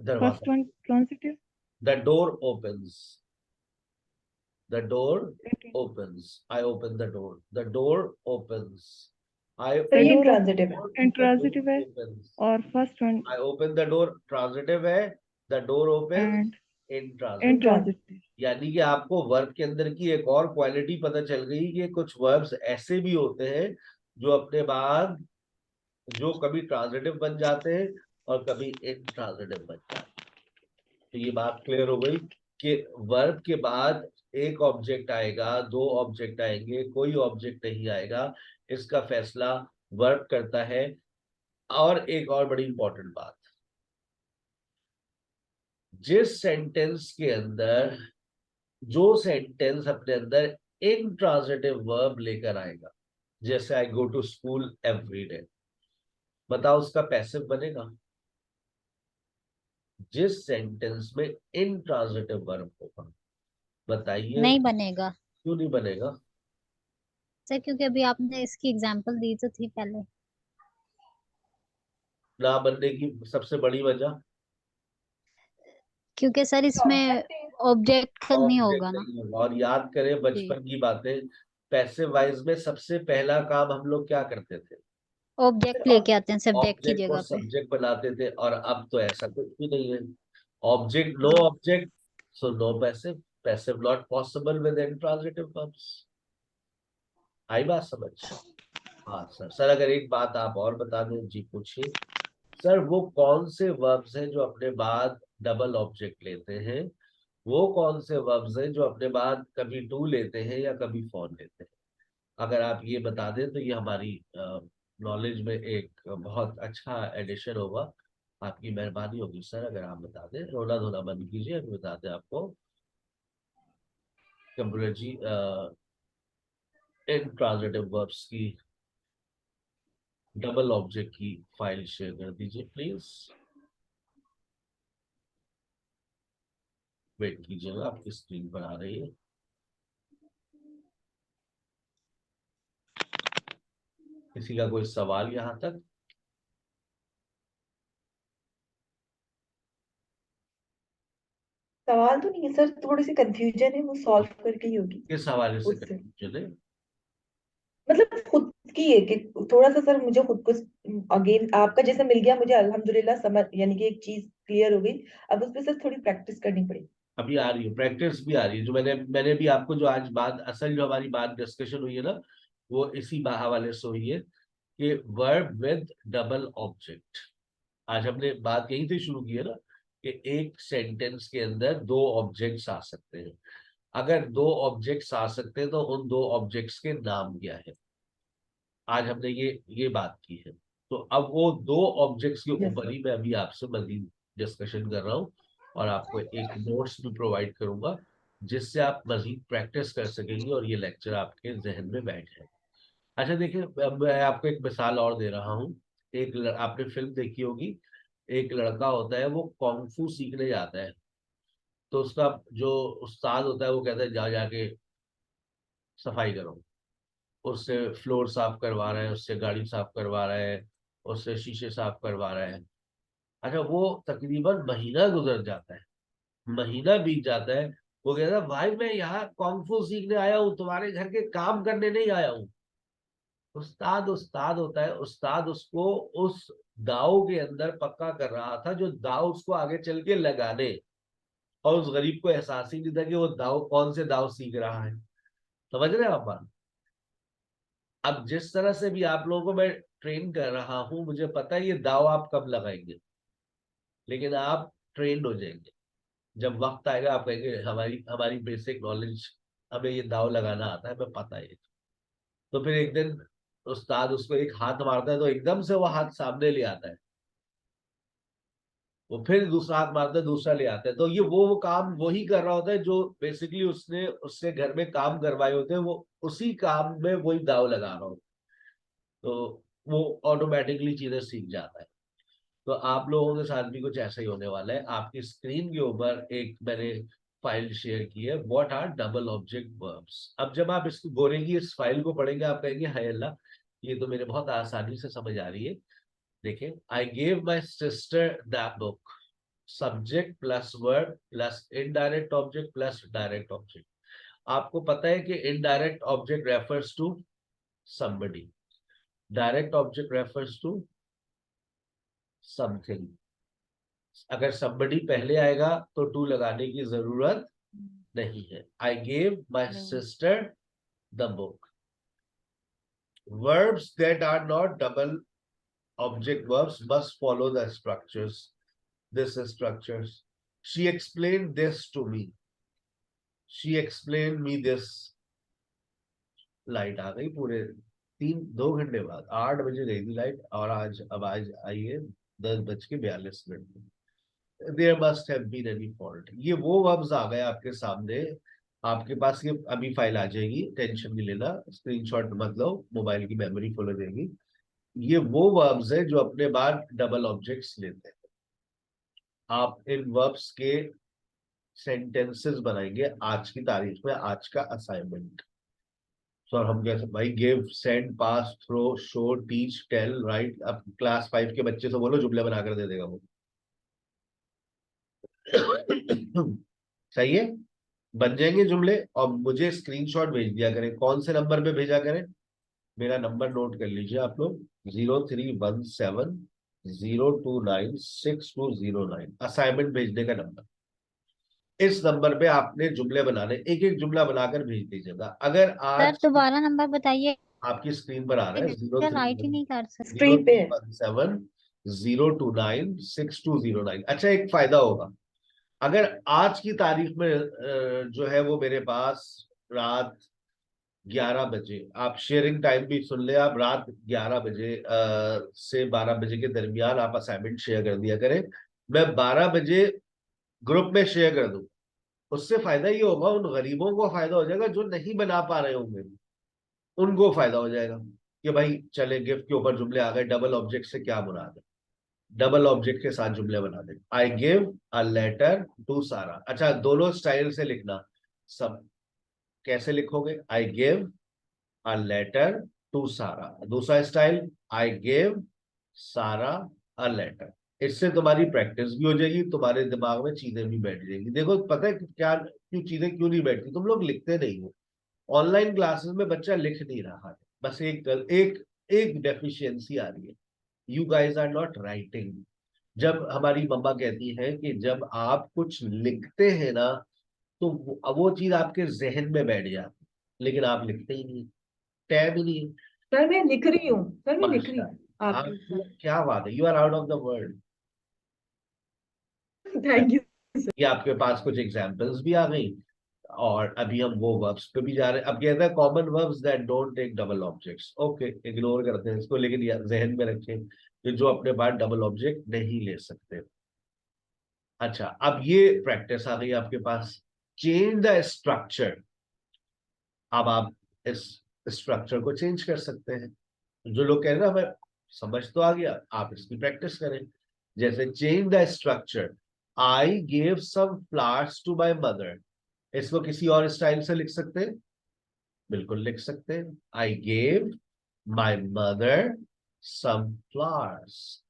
Speaker 2: First
Speaker 1: दरवाजा,
Speaker 2: one transitive.
Speaker 1: The door opens, the door opens, I open the door, the door opens, I
Speaker 4: sir ये
Speaker 2: door
Speaker 4: इंट्रांजिटिव है।
Speaker 2: intransitive है
Speaker 1: opens,
Speaker 2: और first one
Speaker 1: I open the door transitive है, the door opens
Speaker 2: and
Speaker 1: intransitive।
Speaker 2: intransitive.
Speaker 1: यानी कि आपको verb के अंदर की एक और क्वालिटी पता चल गई कि कुछ वर्ब्स ऐसे भी होते हैं जो अपने बाद, जो कभी ट्रांजिटिव बन जाते हैं और कभी इंट्रांजिटिव बन जाते हैं। तो ये बात क्लियर हो गई कि वर्ब के बाद एक ऑब्जेक्ट आएगा, दो ऑब्जेक्ट आएंगे, कोई ऑब्जेक्ट नहीं आएगा, इसका फैसला वर्ब करता है। और एक और बड़ी इंपॉर्टेंट बात, जिस सेंटेंस के अंदर, जो सेंटेंस अपने अंदर इंट्रांजिटिव वर्ब लेकर आएगा, जैसे I go to school every day, बताओ उसका पैसिव बनेगा? जिस सेंटेंस में इंट्रांजिटिव वर्ब होगा, बताइए
Speaker 6: नहीं बनेगा
Speaker 1: क्यों नहीं बनेगा?
Speaker 6: सर, क्योंकि अभी आपने इसकी एग्जांपल दी तो थी पहले।
Speaker 1: ना बनने की सबसे बड़ी वजह,
Speaker 6: क्योंकि सर इसमें ऑब्जेक्ट नहीं
Speaker 1: ऑब्जेक्ट
Speaker 6: होगा ना।
Speaker 1: नहीं होगा। और याद करें
Speaker 6: जी,
Speaker 1: बचपन की बातें, पैसिव वाइज में सबसे पहला काम हम लोग क्या करते थे?
Speaker 6: ऑब्जेक्ट लेके आते हैं सब्जेक्ट की
Speaker 1: ऑब्जेक्ट को
Speaker 6: जगह पे।
Speaker 1: सब्जेक्ट बनाते थे, और अब तो ऐसा कुछ भी नहीं है। ऑब्जेक्ट, नो
Speaker 6: हाँ
Speaker 1: object, so no passive, passive not possible with intransitive verbs. आई बात समझ? हाँ सर। सर अगर एक बात आप और बता दें, जी पूछिए। सर वो कौन से वर्ब्स हैं जो अपने बाद डबल ऑब्जेक्ट लेते हैं? वो कौन से वर्ब्स हैं जो अपने बाद कभी टू लेते हैं या कभी फॉर लेते हैं? अगर आप ये बता दें तो ये हमारी नॉलेज में एक बहुत अच्छा एडिशन होगा। आपकी मेहरबानी होगी सर अगर आप बता दें। रोना धोना बंद कीजिए, अभी बता दें आपको। कंप्यूटर जी, इंट्रांजिटिव वर्ब्स की डबल ऑब्जेक्ट की फाइल शेयर कर दीजिए प्लीज। वेट कीजिएगा, आपकी स्क्रीन पर आ रही है। किसी का कोई सवाल यहाँ तक?
Speaker 4: सवाल तो नहीं है सर, थोड़ी सी कंफ्यूजन है, वो सॉल्व करके ही होगी
Speaker 1: किस हवाले से
Speaker 4: उससे।
Speaker 1: चले?
Speaker 4: मतलब खुद की है कि थोड़ा सा सर मुझे खुद को, अगेन आपका जैसा मिल गया मुझे अल्हम्दुलिल्लाह, समझ यानी कि एक चीज क्लियर हो गई। अब उस पर सर थोड़ी प्रैक्टिस करनी पड़ेगी।
Speaker 1: अभी आ रही है, प्रैक्टिस भी आ रही है। जो मैंने भी आपको जो आज बात, असल जो हमारी बात डिस्कशन हुई है ना, वो इसी हवाले से हुई है कि वर्ब विद डबल ऑब्जेक्ट। आज हमने बात यहीं से शुरू की है ना, कि एक सेंटेंस के अंदर दो ऑब्जेक्ट्स आ सकते हैं। अगर दो ऑब्जेक्ट्स आ सकते हैं तो उन दो ऑब्जेक्ट्स के नाम क्या है, आज हमने ये बात की है। तो अब वो दो ऑब्जेक्ट्स के
Speaker 4: यस
Speaker 1: ऊपर
Speaker 4: सर।
Speaker 1: ही मैं अभी आपसे मजीद डिस्कशन कर रहा हूँ, और आपको एक नोट्स भी प्रोवाइड करूंगा जिससे आप मजीद प्रैक्टिस कर सकेंगे और ये लेक्चर आपके जहन में बैठ जाए। अच्छा देखिए, अब मैं आपको एक मिसाल और दे रहा हूँ। आपने फिल्म देखी होगी, एक लड़का होता है, वो कॉन्ग फू सीखने जाता है। तो उसका जो उस्ताद होता है वो कहता है जा जाके सफाई करो। उससे फ्लोर साफ करवा रहा है, उससे गाड़ी साफ करवा रहा है, उससे शीशे साफ करवा रहा है। अच्छा, वो तकरीबन महीना गुजर जाता है, महीना बीत जाता है। वो कहता है भाई मैं यहाँ कॉन्ग फू सीखने आया हूँ, तुम्हारे घर के काम करने नहीं आया हूँ। उस्ताद उस्ताद होता है, उस्ताद उसको उस दाव के अंदर पक्का कर रहा था जो दाव उसको आगे चल के लगाने। और उस गरीब को एहसास ही नहीं था कि वो दाव कौन से दाव सीख रहा है। समझ रहे हैं आप बात? अब जिस तरह से भी आप लोगों को मैं ट्रेन कर रहा हूं, मुझे पता है ये दाव आप कब लगाएंगे, लेकिन आप ट्रेंड हो जाएंगे। जब वक्त आएगा आप कहेंगे हमारी हमारी बेसिक नॉलेज, हमें ये दाव लगाना आता है, हमें पता है। तो फिर एक दिन उस्ताद उसको एक हाथ मारता है तो एकदम से वो हाथ सामने ले आता है। वो फिर दूसरा हाथ मारता है, दूसरा ले आता है। तो ये वो काम वही कर रहा होता है जो बेसिकली उसने उससे घर में काम करवाए होते हैं, वो उसी काम में वही दाव लगा रहा होता है। तो वो ऑटोमेटिकली चीजें सीख जाता है। तो आप लोगों के साथ भी कुछ ऐसा ही होने वाला है। आपकी स्क्रीन के ऊपर एक मैंने फाइल शेयर की है, what are double object verbs. अब जब आप इसको बोलेंगे, इस फाइल को पढ़ेंगे, आप कहेंगे हाय अल्लाह, ये तो मेरे बहुत आसानी से समझ आ रही है। देखिए, I gave my sister that book, subject plus verb plus indirect object plus direct object. आपको पता है कि indirect object refers to somebody, direct object refers to something. अगर somebody पहले आएगा तो टू लगाने की जरूरत नहीं है। आई gave my sister the book. Verbs that are not double object verbs must follow the structures. This is structures. She explained this to me. She explained me this. Light आ गई पूरे 2 घंटे बाद, 8 बजे गई थी लाइट, और अब आज आई है 10:42 There must have been any fault. ये वो वर्ब्स आ गए आपके सामने। आपके पास ये अभी फाइल आ जाएगी, टेंशन नहीं लेना, स्क्रीनशॉट मत लो, मोबाइल की मेमोरी फुल हो जाएगी। ये वो वर्ब्स है जो अपने बाद डबल ऑब्जेक्ट्स लेते हैं। आप इन वर्ब्स के सेंटेंसेस बनाएंगे आज की तारीख में, आज का असाइनमेंट। तो हम कैसे भाई, give, send, pass, throw, show, teach, tell, write. अब क्लास 5 के बच्चे से बोलो, जुमले बनाकर दे देगा वो। सही है, बन जाएंगे जुमले। और मुझे स्क्रीनशॉट भेज दिया करें। कौन से नंबर पे भेजा करें? मेरा नंबर नोट कर लीजिए आप लोग, 03170296 असाइनमेंट भेजने का नंबर। इस नंबर पे आपने जुमले बनाने, एक एक जुमला बनाकर भेज दीजिएगा। अगर
Speaker 6: सर
Speaker 1: आज
Speaker 6: दोबारा नंबर बताइए,
Speaker 1: आपकी स्क्रीन पर आ रहा है,
Speaker 6: राइट ही नहीं कर सकते।
Speaker 4: स्क्रीन पे है।
Speaker 1: 03170296 अच्छा, एक फायदा होगा, अगर आज की तारीख में जो है वो मेरे पास रात 11 बजे, आप शेयरिंग टाइम भी सुन ले, आप रात 11 बजे से 12 बजे के दरमियान आप असाइनमेंट शेयर कर दिया करें। मैं 12 बजे ग्रुप में शेयर कर दूं, उससे फायदा ये होगा, उन गरीबों को फायदा हो जाएगा जो नहीं बना पा रहे होंगे, उनको फायदा हो जाएगा कि भाई चले, गिफ्ट के ऊपर जुमले आ गए, डबल ऑब्जेक्ट से क्या मुराद है, डबल ऑब्जेक्ट के साथ जुमले बना दे। I give a letter to Sara. अच्छा, दोनों स्टाइल से लिखना। सब कैसे लिखोगे? I give a letter to Sara. दूसरा स्टाइल, आई गिव सारा अ लेटर। इससे तुम्हारी प्रैक्टिस भी हो जाएगी, तुम्हारे दिमाग में चीजें भी बैठ जाएंगी। देखो, पता है क्या, क्यों चीजें क्यों नहीं बैठती? तुम लोग लिखते नहीं हो। ऑनलाइन क्लासेस में बच्चा लिख नहीं रहा है, बस एक डेफिशिएंसी आ रही है, you guys are not writing. जब हमारी मम्मा कहती है कि जब आप कुछ लिखते हैं ना, तो वो चीज आपके जहन में बैठ जाती, लेकिन आप लिखते ही नहीं, टैब ही नहीं।
Speaker 4: सर मैं लिख रही हूँ, सर मैं लिख रही हूँ
Speaker 1: आप
Speaker 4: आपके
Speaker 1: क्या बात है, you are out of the world.
Speaker 4: Thank you.
Speaker 1: ये आपके पास कुछ एग्जांपल्स भी आ गई, और अभी हम वो वर्ब्स पे भी जा रहे हैं। अब कहता है common verbs that don't take double objects. Okay, ignore करते हैं इसको, लेकिन जहन में रखें कि जो अपने बाद डबल ऑब्जेक्ट नहीं ले सकते। अच्छा, अब ये प्रैक्टिस आ गई आपके पास। Change the structure. अब आप इस स्ट्रक्चर को चेंज कर सकते हैं। जो लोग कह रहे हैं ना हमें समझ तो आ गया, आप इसकी प्रैक्टिस करें। जैसे change the structure, I gave some flowers to my mother. इसको किसी और स्टाइल से लिख सकते हैं? बिल्कुल लिख सकते हैं, I gave my mother some flowers.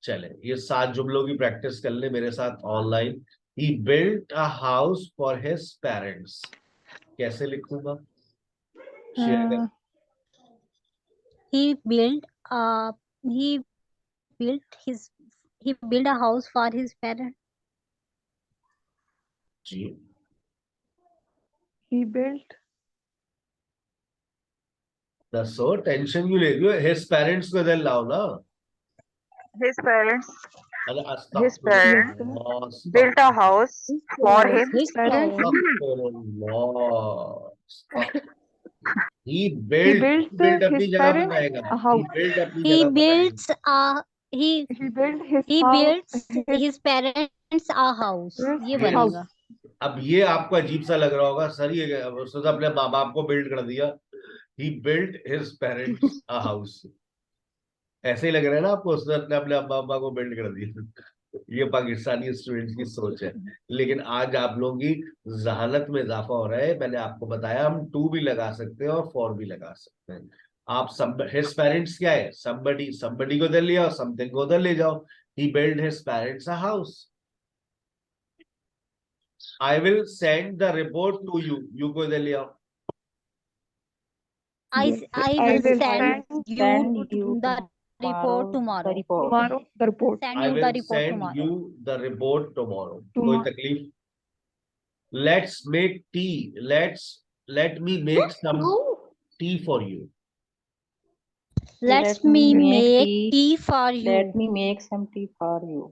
Speaker 1: चले, ये 7 जुमलों की प्रैक्टिस कर ले मेरे साथ online. He built a house for his parents. कैसे लिखूंगा? शेयर कर।
Speaker 6: he built uh he he built a house for his parents.
Speaker 1: जी,
Speaker 2: He built.
Speaker 1: दसो, टेंशन क्यों ले रही हो? हिज पेरेंट्स को इधर लाओ ना।
Speaker 5: His parents
Speaker 1: अरे
Speaker 5: his parents
Speaker 1: अस्तगफिरुल्लाह,
Speaker 5: built a house for him.
Speaker 6: His parents.
Speaker 1: He
Speaker 2: He
Speaker 1: built,
Speaker 2: built
Speaker 1: build अपनी
Speaker 2: his
Speaker 1: जगह
Speaker 2: parents
Speaker 1: बताएगा,
Speaker 2: a
Speaker 1: he
Speaker 2: house.
Speaker 1: built अपनी
Speaker 6: He
Speaker 1: जगह बताएगा।
Speaker 6: builds a he
Speaker 2: He built his
Speaker 6: he
Speaker 2: house.
Speaker 6: builds his parents a house, ये
Speaker 2: His
Speaker 6: बनेगा।
Speaker 1: अब ये आपको अजीब सा लग रहा होगा सर, ये उसने तो अपने माँ बाप को बिल्ड कर दिया। He built his parents a house. ऐसे ही लग रहा है ना आपको, उसने अपने अपने अम्मा अब्बा को बिल्ड कर दिया। ये पाकिस्तानी स्टूडेंट्स की सोच है। लेकिन आज आप लोगों की जहानत में इजाफा हो रहा है। मैंने आपको बताया हम टू भी लगा सकते हैं और फॉर भी लगा सकते हैं। आप सब हिज पेरेंट्स क्या है, somebody, somebody को उधर ले आओ, समथिंग को उधर ले जाओ। He build his parents a house. I will send the report to you, you को इधर ले आओ।
Speaker 6: I
Speaker 2: Yes,
Speaker 6: I
Speaker 2: I
Speaker 6: will
Speaker 2: will
Speaker 6: send
Speaker 2: send
Speaker 6: you
Speaker 3: you
Speaker 6: the report tomorrow.
Speaker 2: tomorrow the report.
Speaker 6: Send
Speaker 1: I
Speaker 6: you the
Speaker 1: will
Speaker 6: report
Speaker 1: send
Speaker 6: tomorrow.
Speaker 1: you the report tomorrow. कोई
Speaker 2: Tomorrow.
Speaker 1: तकलीफ? Let's make tea. Let me make some tea for you.
Speaker 6: Let me make tea for you.
Speaker 7: Let me make some tea for you.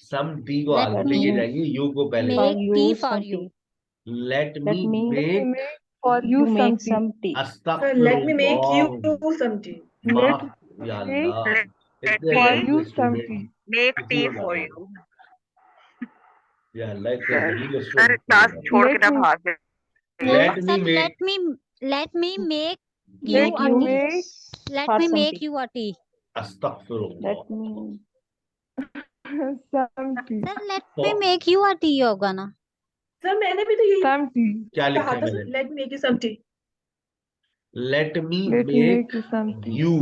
Speaker 1: Some tea को
Speaker 6: Let
Speaker 1: आगे
Speaker 6: me
Speaker 1: लेके जाएंगे, you को पहले।
Speaker 6: make tea for
Speaker 7: some
Speaker 6: you.
Speaker 7: tea.
Speaker 1: Let
Speaker 7: Let
Speaker 1: me
Speaker 7: me
Speaker 2: Let me
Speaker 1: make
Speaker 2: make for you
Speaker 7: You make
Speaker 2: something.
Speaker 7: some tea.
Speaker 4: Sir, let me make
Speaker 1: Astaghfirullah.
Speaker 4: you some tea.
Speaker 1: माफ
Speaker 2: Let
Speaker 1: या
Speaker 2: me
Speaker 1: अल्लाह,
Speaker 5: Let
Speaker 1: इतने
Speaker 2: for
Speaker 5: me
Speaker 2: you
Speaker 1: गरीब student
Speaker 2: something.
Speaker 5: make
Speaker 1: किसी
Speaker 5: tea
Speaker 1: को ना
Speaker 5: for
Speaker 1: दो।
Speaker 5: you.
Speaker 1: या अल्लाह, इतने
Speaker 5: Sir,
Speaker 1: गरीब
Speaker 5: sir,
Speaker 1: स्टूडेंट
Speaker 5: class छोड़ के
Speaker 2: Let
Speaker 5: ना
Speaker 2: me
Speaker 5: भाग जाए।
Speaker 1: Let
Speaker 6: Sir,
Speaker 1: me make
Speaker 6: let me make you
Speaker 2: let
Speaker 6: a
Speaker 2: you
Speaker 6: tea.
Speaker 2: make
Speaker 6: Let
Speaker 7: for
Speaker 6: me
Speaker 7: some
Speaker 6: make
Speaker 7: tea.
Speaker 6: you a tea.
Speaker 1: अस्तगफिरुल्लाह।
Speaker 7: Let me
Speaker 2: something.
Speaker 6: Sir, let me make you a tea होगा ना?
Speaker 4: Sir मैंने भी तो यही
Speaker 2: Something.
Speaker 1: क्या लिखा
Speaker 4: कहा
Speaker 1: है
Speaker 4: था
Speaker 1: मैंने?
Speaker 4: Sir, let me make you some tea.
Speaker 1: Let me
Speaker 2: Let me
Speaker 1: make
Speaker 2: make you something.
Speaker 1: you।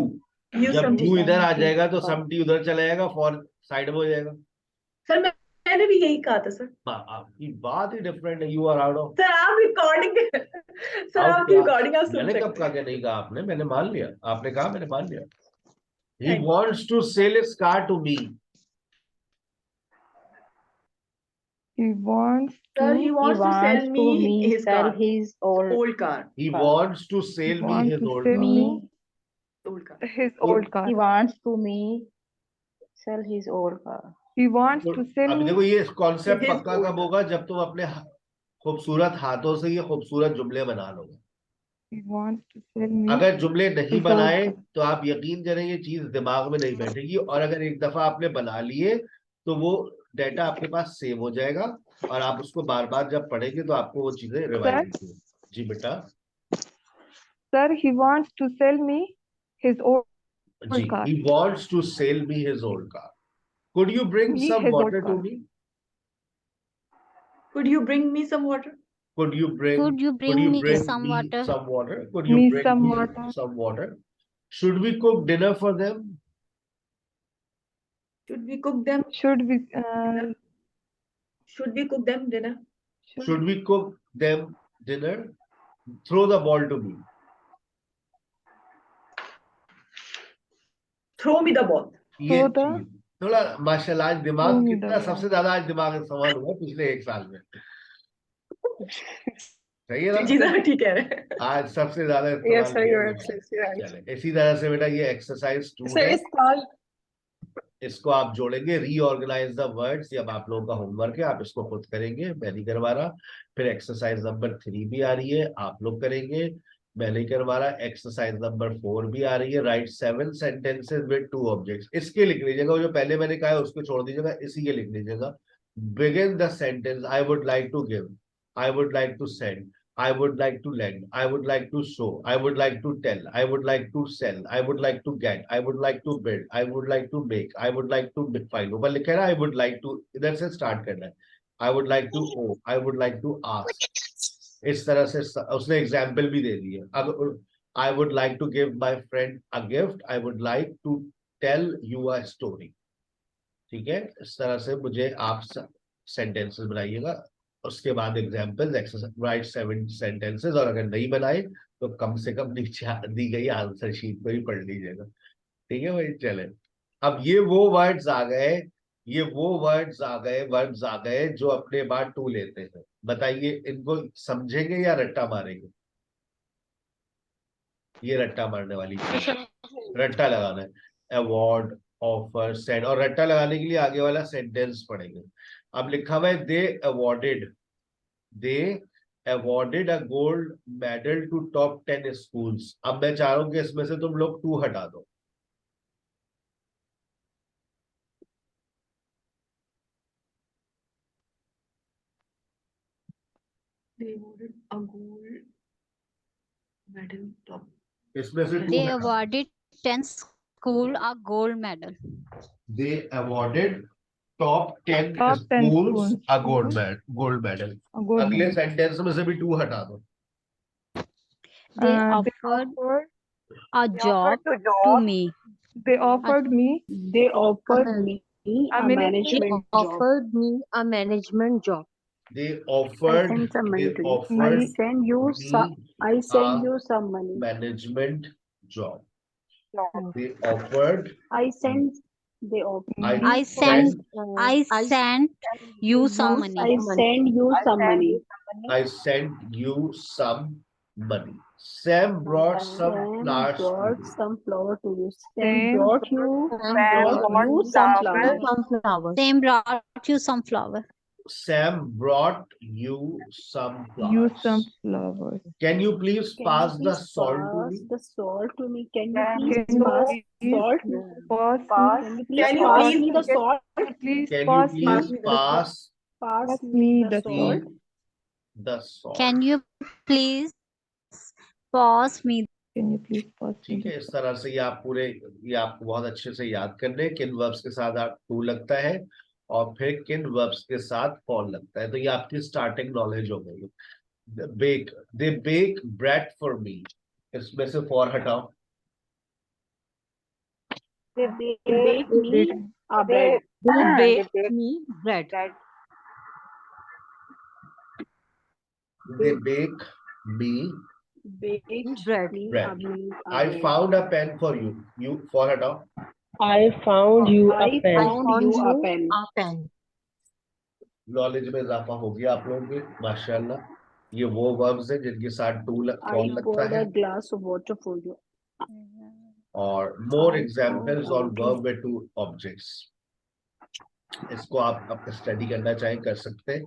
Speaker 4: You
Speaker 1: जब
Speaker 4: some
Speaker 1: you
Speaker 4: tea.
Speaker 1: इधर आ
Speaker 7: some tea
Speaker 1: जाएगा तो
Speaker 7: for-
Speaker 1: some tea उधर चला जाएगा, फॉर साइड में हो जाएगा।
Speaker 4: सर मैंने भी यही कहा था सर।
Speaker 1: आपकी बात ही डिफरेंट है। You are out of
Speaker 4: sir आप रिकॉर्डिंग सर
Speaker 1: आउट।
Speaker 4: आपकी रिकॉर्डिंग आप सुन
Speaker 1: मैंने कब
Speaker 4: सकते
Speaker 1: कहा
Speaker 4: हैं।
Speaker 1: कि नहीं कहा आपने? मैंने मान लिया, आपने कहा, मैंने मान लिया। He
Speaker 4: Thank you.
Speaker 1: wants to sell his car to me.
Speaker 2: He wants
Speaker 4: Sir,
Speaker 2: to.
Speaker 4: he
Speaker 7: He
Speaker 4: wants to
Speaker 7: wants
Speaker 4: sell
Speaker 7: to
Speaker 4: me
Speaker 7: me
Speaker 4: his
Speaker 7: sell
Speaker 4: car.
Speaker 7: his
Speaker 4: Old car.
Speaker 1: He
Speaker 7: car.
Speaker 1: wants to
Speaker 2: He
Speaker 1: sell me
Speaker 2: wants
Speaker 1: his
Speaker 2: to
Speaker 1: old
Speaker 2: sell
Speaker 1: car.
Speaker 2: me
Speaker 4: Old car.
Speaker 2: his
Speaker 1: Good.
Speaker 2: old car.
Speaker 7: He wants to me sell his old car.
Speaker 2: He wants
Speaker 1: तो
Speaker 2: to sell
Speaker 1: अभी
Speaker 2: me
Speaker 1: देखो, ये concept
Speaker 4: his
Speaker 1: पक्का
Speaker 4: old
Speaker 1: कब
Speaker 4: car.
Speaker 1: होगा? जब तुम अपने खूबसूरत हाथों से ये खूबसूरत जुमले बना लोगे।
Speaker 2: He wants to sell me
Speaker 1: अगर जुमले नहीं
Speaker 2: his old
Speaker 1: बनाए
Speaker 2: car.
Speaker 1: तो आप यकीन करें ये चीज दिमाग में नहीं बैठेगी। और अगर एक दफा आपने बना लिए तो वो डेटा आपके पास सेव हो जाएगा और आप उसको बार बार जब पढ़ेंगे तो आपको वो चीजें रिवाइज होंगी। जी बेटा।
Speaker 2: Sir, he wants to sell me his old
Speaker 1: ji,
Speaker 2: car.
Speaker 1: he wants to sell me his old car. Could you bring
Speaker 2: Me
Speaker 1: some
Speaker 2: his old
Speaker 1: water to
Speaker 2: car.
Speaker 1: me?
Speaker 4: Could you bring me some water?
Speaker 1: Could you bring
Speaker 6: Could you bring me some
Speaker 1: me
Speaker 6: water?
Speaker 1: some water? Could you
Speaker 2: Me
Speaker 1: bring
Speaker 2: some
Speaker 1: me
Speaker 2: water.
Speaker 1: some water? Should we cook dinner for them?
Speaker 4: Should we cook them?
Speaker 2: Should we
Speaker 4: Should we cook them dinner?
Speaker 1: Should we cook them dinner? Throw the ball to me.
Speaker 4: Throw me the ball.
Speaker 1: ये
Speaker 2: throw the
Speaker 1: चीज थोड़ा माशाल्लाह आज दिमाग
Speaker 2: throw me
Speaker 1: कितना
Speaker 2: the
Speaker 1: सबसे ज्यादा आज दिमाग इस्तेमाल हुआ पिछले एक साल में। सही है
Speaker 4: जी
Speaker 1: ना?
Speaker 4: सर ठीक है रहे।
Speaker 1: आज सबसे ज्यादा
Speaker 8: Yes,
Speaker 1: इस्तेमाल
Speaker 8: sir,
Speaker 1: किया
Speaker 8: you're
Speaker 1: दिमाग।
Speaker 8: absolutely right.
Speaker 1: चले इसी तरह से बेटा ये एक्सरसाइज 2
Speaker 8: Sir,
Speaker 1: है।
Speaker 8: it's called
Speaker 1: इसको आप जोड़ेंगे, रीऑर्गेनाइज द वर्ड्स। ये अब आप लोगों का होमवर्क है, आप इसको खुद करेंगे, मैं नहीं करवा रहा। फिर एक्सरसाइज नंबर 3 भी आ रही है, आप लोग करेंगे, मैं नहीं करवा रहा। एक्सरसाइज नंबर 4 भी आ रही है, राइट 7 सेंटेंसेस विद 2 ऑब्जेक्ट्स। इसके लिख लीजिएगा, वो जो पहले मैंने कहा है उसको छोड़ दीजिएगा, इसी के लिख लीजिएगा। Begin the sentence, I would like to give, I would like to send, I would like to lend, I would like to show, I would like to tell, I would like to sell, I would like to get, I would like to build, I would like to make, I would like to find। ऊपर लिखा है ना, I would like to, इधर से start करना है। I would like to owe, I would like to ask। इस तरह से उसने एग्जाम्पल भी दे दी है। अगर I would like to give my friend a gift, I would like to tell you a story। ठीक है, इस तरह से मुझे आप सेंटेंसेस बनाइएगा, उसके बाद एग्जाम्पल्स, एक्सरसाइज, राइट 7 सेंटेंसेस। और अगर नहीं बनाए तो कम से कम नीचे दी गई आंसर शीट पर ही पढ़ लीजिएगा। ठीक है भाई, चले। अब ये वो वर्ड्स आ गए, ये वो वर्ड्स आ गए, वर्ब्स आ गए जो अपने बाद टू लेते हैं। बताइए इनको समझेंगे या रट्टा मारेंगे? ये रट्टा मारने वाली चीज, रट्टा लगाना है। Award, offer, send. और रट्टा लगाने के लिए आगे वाला सेंटेंस पढ़ेंगे। अब लिखा हुआ है they awarded a gold medal to top 10 schools. अब मैं चाह रहा हूं कि इसमें से तुम लोग 2 हटा दो।
Speaker 4: They awarded a gold medal top.
Speaker 1: इसमें से
Speaker 6: They
Speaker 1: to
Speaker 6: awarded 10 school a gold medal.
Speaker 1: They awarded top 10
Speaker 2: Top 10
Speaker 1: schools
Speaker 2: schools.
Speaker 1: A gold medal.
Speaker 2: A gold
Speaker 1: अगले
Speaker 2: medal.
Speaker 1: सेंटेंस में से भी टू हटा दो।
Speaker 6: They
Speaker 2: They
Speaker 6: offered
Speaker 2: offered
Speaker 6: a job to me.
Speaker 2: they offered me
Speaker 7: They offered
Speaker 3: Uh,
Speaker 7: me
Speaker 2: a
Speaker 7: a
Speaker 3: They
Speaker 7: management job.
Speaker 3: offered me a management job.
Speaker 1: They
Speaker 7: I
Speaker 1: offered
Speaker 7: sent some money
Speaker 1: they
Speaker 7: to you. I
Speaker 1: offered
Speaker 7: send you some.
Speaker 1: me
Speaker 7: I send
Speaker 1: a
Speaker 7: you some money.
Speaker 1: management job।
Speaker 3: Hmm.
Speaker 1: They offered
Speaker 7: I send. They offer.
Speaker 1: I
Speaker 6: I
Speaker 1: sent
Speaker 6: sent I sent you some money.
Speaker 7: I send you some money.
Speaker 1: I sent you some money। Sam brought some
Speaker 7: Sam
Speaker 1: flowers to
Speaker 7: brought
Speaker 1: you।
Speaker 7: some flower to you. Sam
Speaker 2: Sam
Speaker 7: brought you.
Speaker 3: Sam
Speaker 7: Brought you some flowers.
Speaker 3: some flowers.
Speaker 6: Same brought you some flower.
Speaker 1: Sam brought you some
Speaker 2: you
Speaker 1: flowers।
Speaker 2: some flowers.
Speaker 1: Can you please
Speaker 7: Can
Speaker 1: pass
Speaker 7: you
Speaker 1: the
Speaker 7: please
Speaker 1: salt to
Speaker 7: pass
Speaker 1: me?
Speaker 7: the salt to me? Can you please
Speaker 2: Can you
Speaker 7: pass
Speaker 2: please
Speaker 7: salt?
Speaker 2: pass
Speaker 7: Can you
Speaker 2: me?
Speaker 7: please
Speaker 4: Can you
Speaker 7: pass
Speaker 4: please-
Speaker 7: me the salt?
Speaker 2: Please
Speaker 1: Can you
Speaker 2: pass
Speaker 1: please
Speaker 2: me
Speaker 1: pass
Speaker 7: Pass
Speaker 2: me
Speaker 7: me
Speaker 2: the
Speaker 7: the
Speaker 2: salt.
Speaker 7: salt.
Speaker 1: the salt?
Speaker 6: Can you please pass me?
Speaker 2: Can you please pass me
Speaker 1: ठीक
Speaker 2: the
Speaker 1: है, इस तरह से ये आपको बहुत अच्छे से याद करने किन वर्ब्स के साथ आप टू लगता है और फिर किन वर्ब्स के साथ फॉल लगता है। तो ये आपकी स्टार्टिंग नॉलेज हो गई। Bake they bake bread for me, इसमें से फॉर हटाओ।
Speaker 7: They bake me a bread.
Speaker 3: They bake me bread.
Speaker 1: They bake me
Speaker 7: Baked
Speaker 3: Bread.
Speaker 7: me
Speaker 1: bread।
Speaker 7: a meal.
Speaker 1: I found a pen for you। You for हटाओ।
Speaker 8: I found you
Speaker 7: I
Speaker 8: a pen.
Speaker 7: found you a pen.
Speaker 3: a pen.
Speaker 1: Knowledge में इजाफा हो गया आप लोगों के, माशाल्लाह। ये वो वर्ब्स हैं जिनके साथ टू
Speaker 7: I
Speaker 1: फॉल लगता
Speaker 7: poured
Speaker 1: है।
Speaker 7: a glass of water for you.
Speaker 1: और मोर
Speaker 7: I
Speaker 1: examples
Speaker 7: poured a
Speaker 1: on
Speaker 7: bottle.
Speaker 1: Verb with two objects. इसको आप स्टडी करना चाहें कर सकते हैं,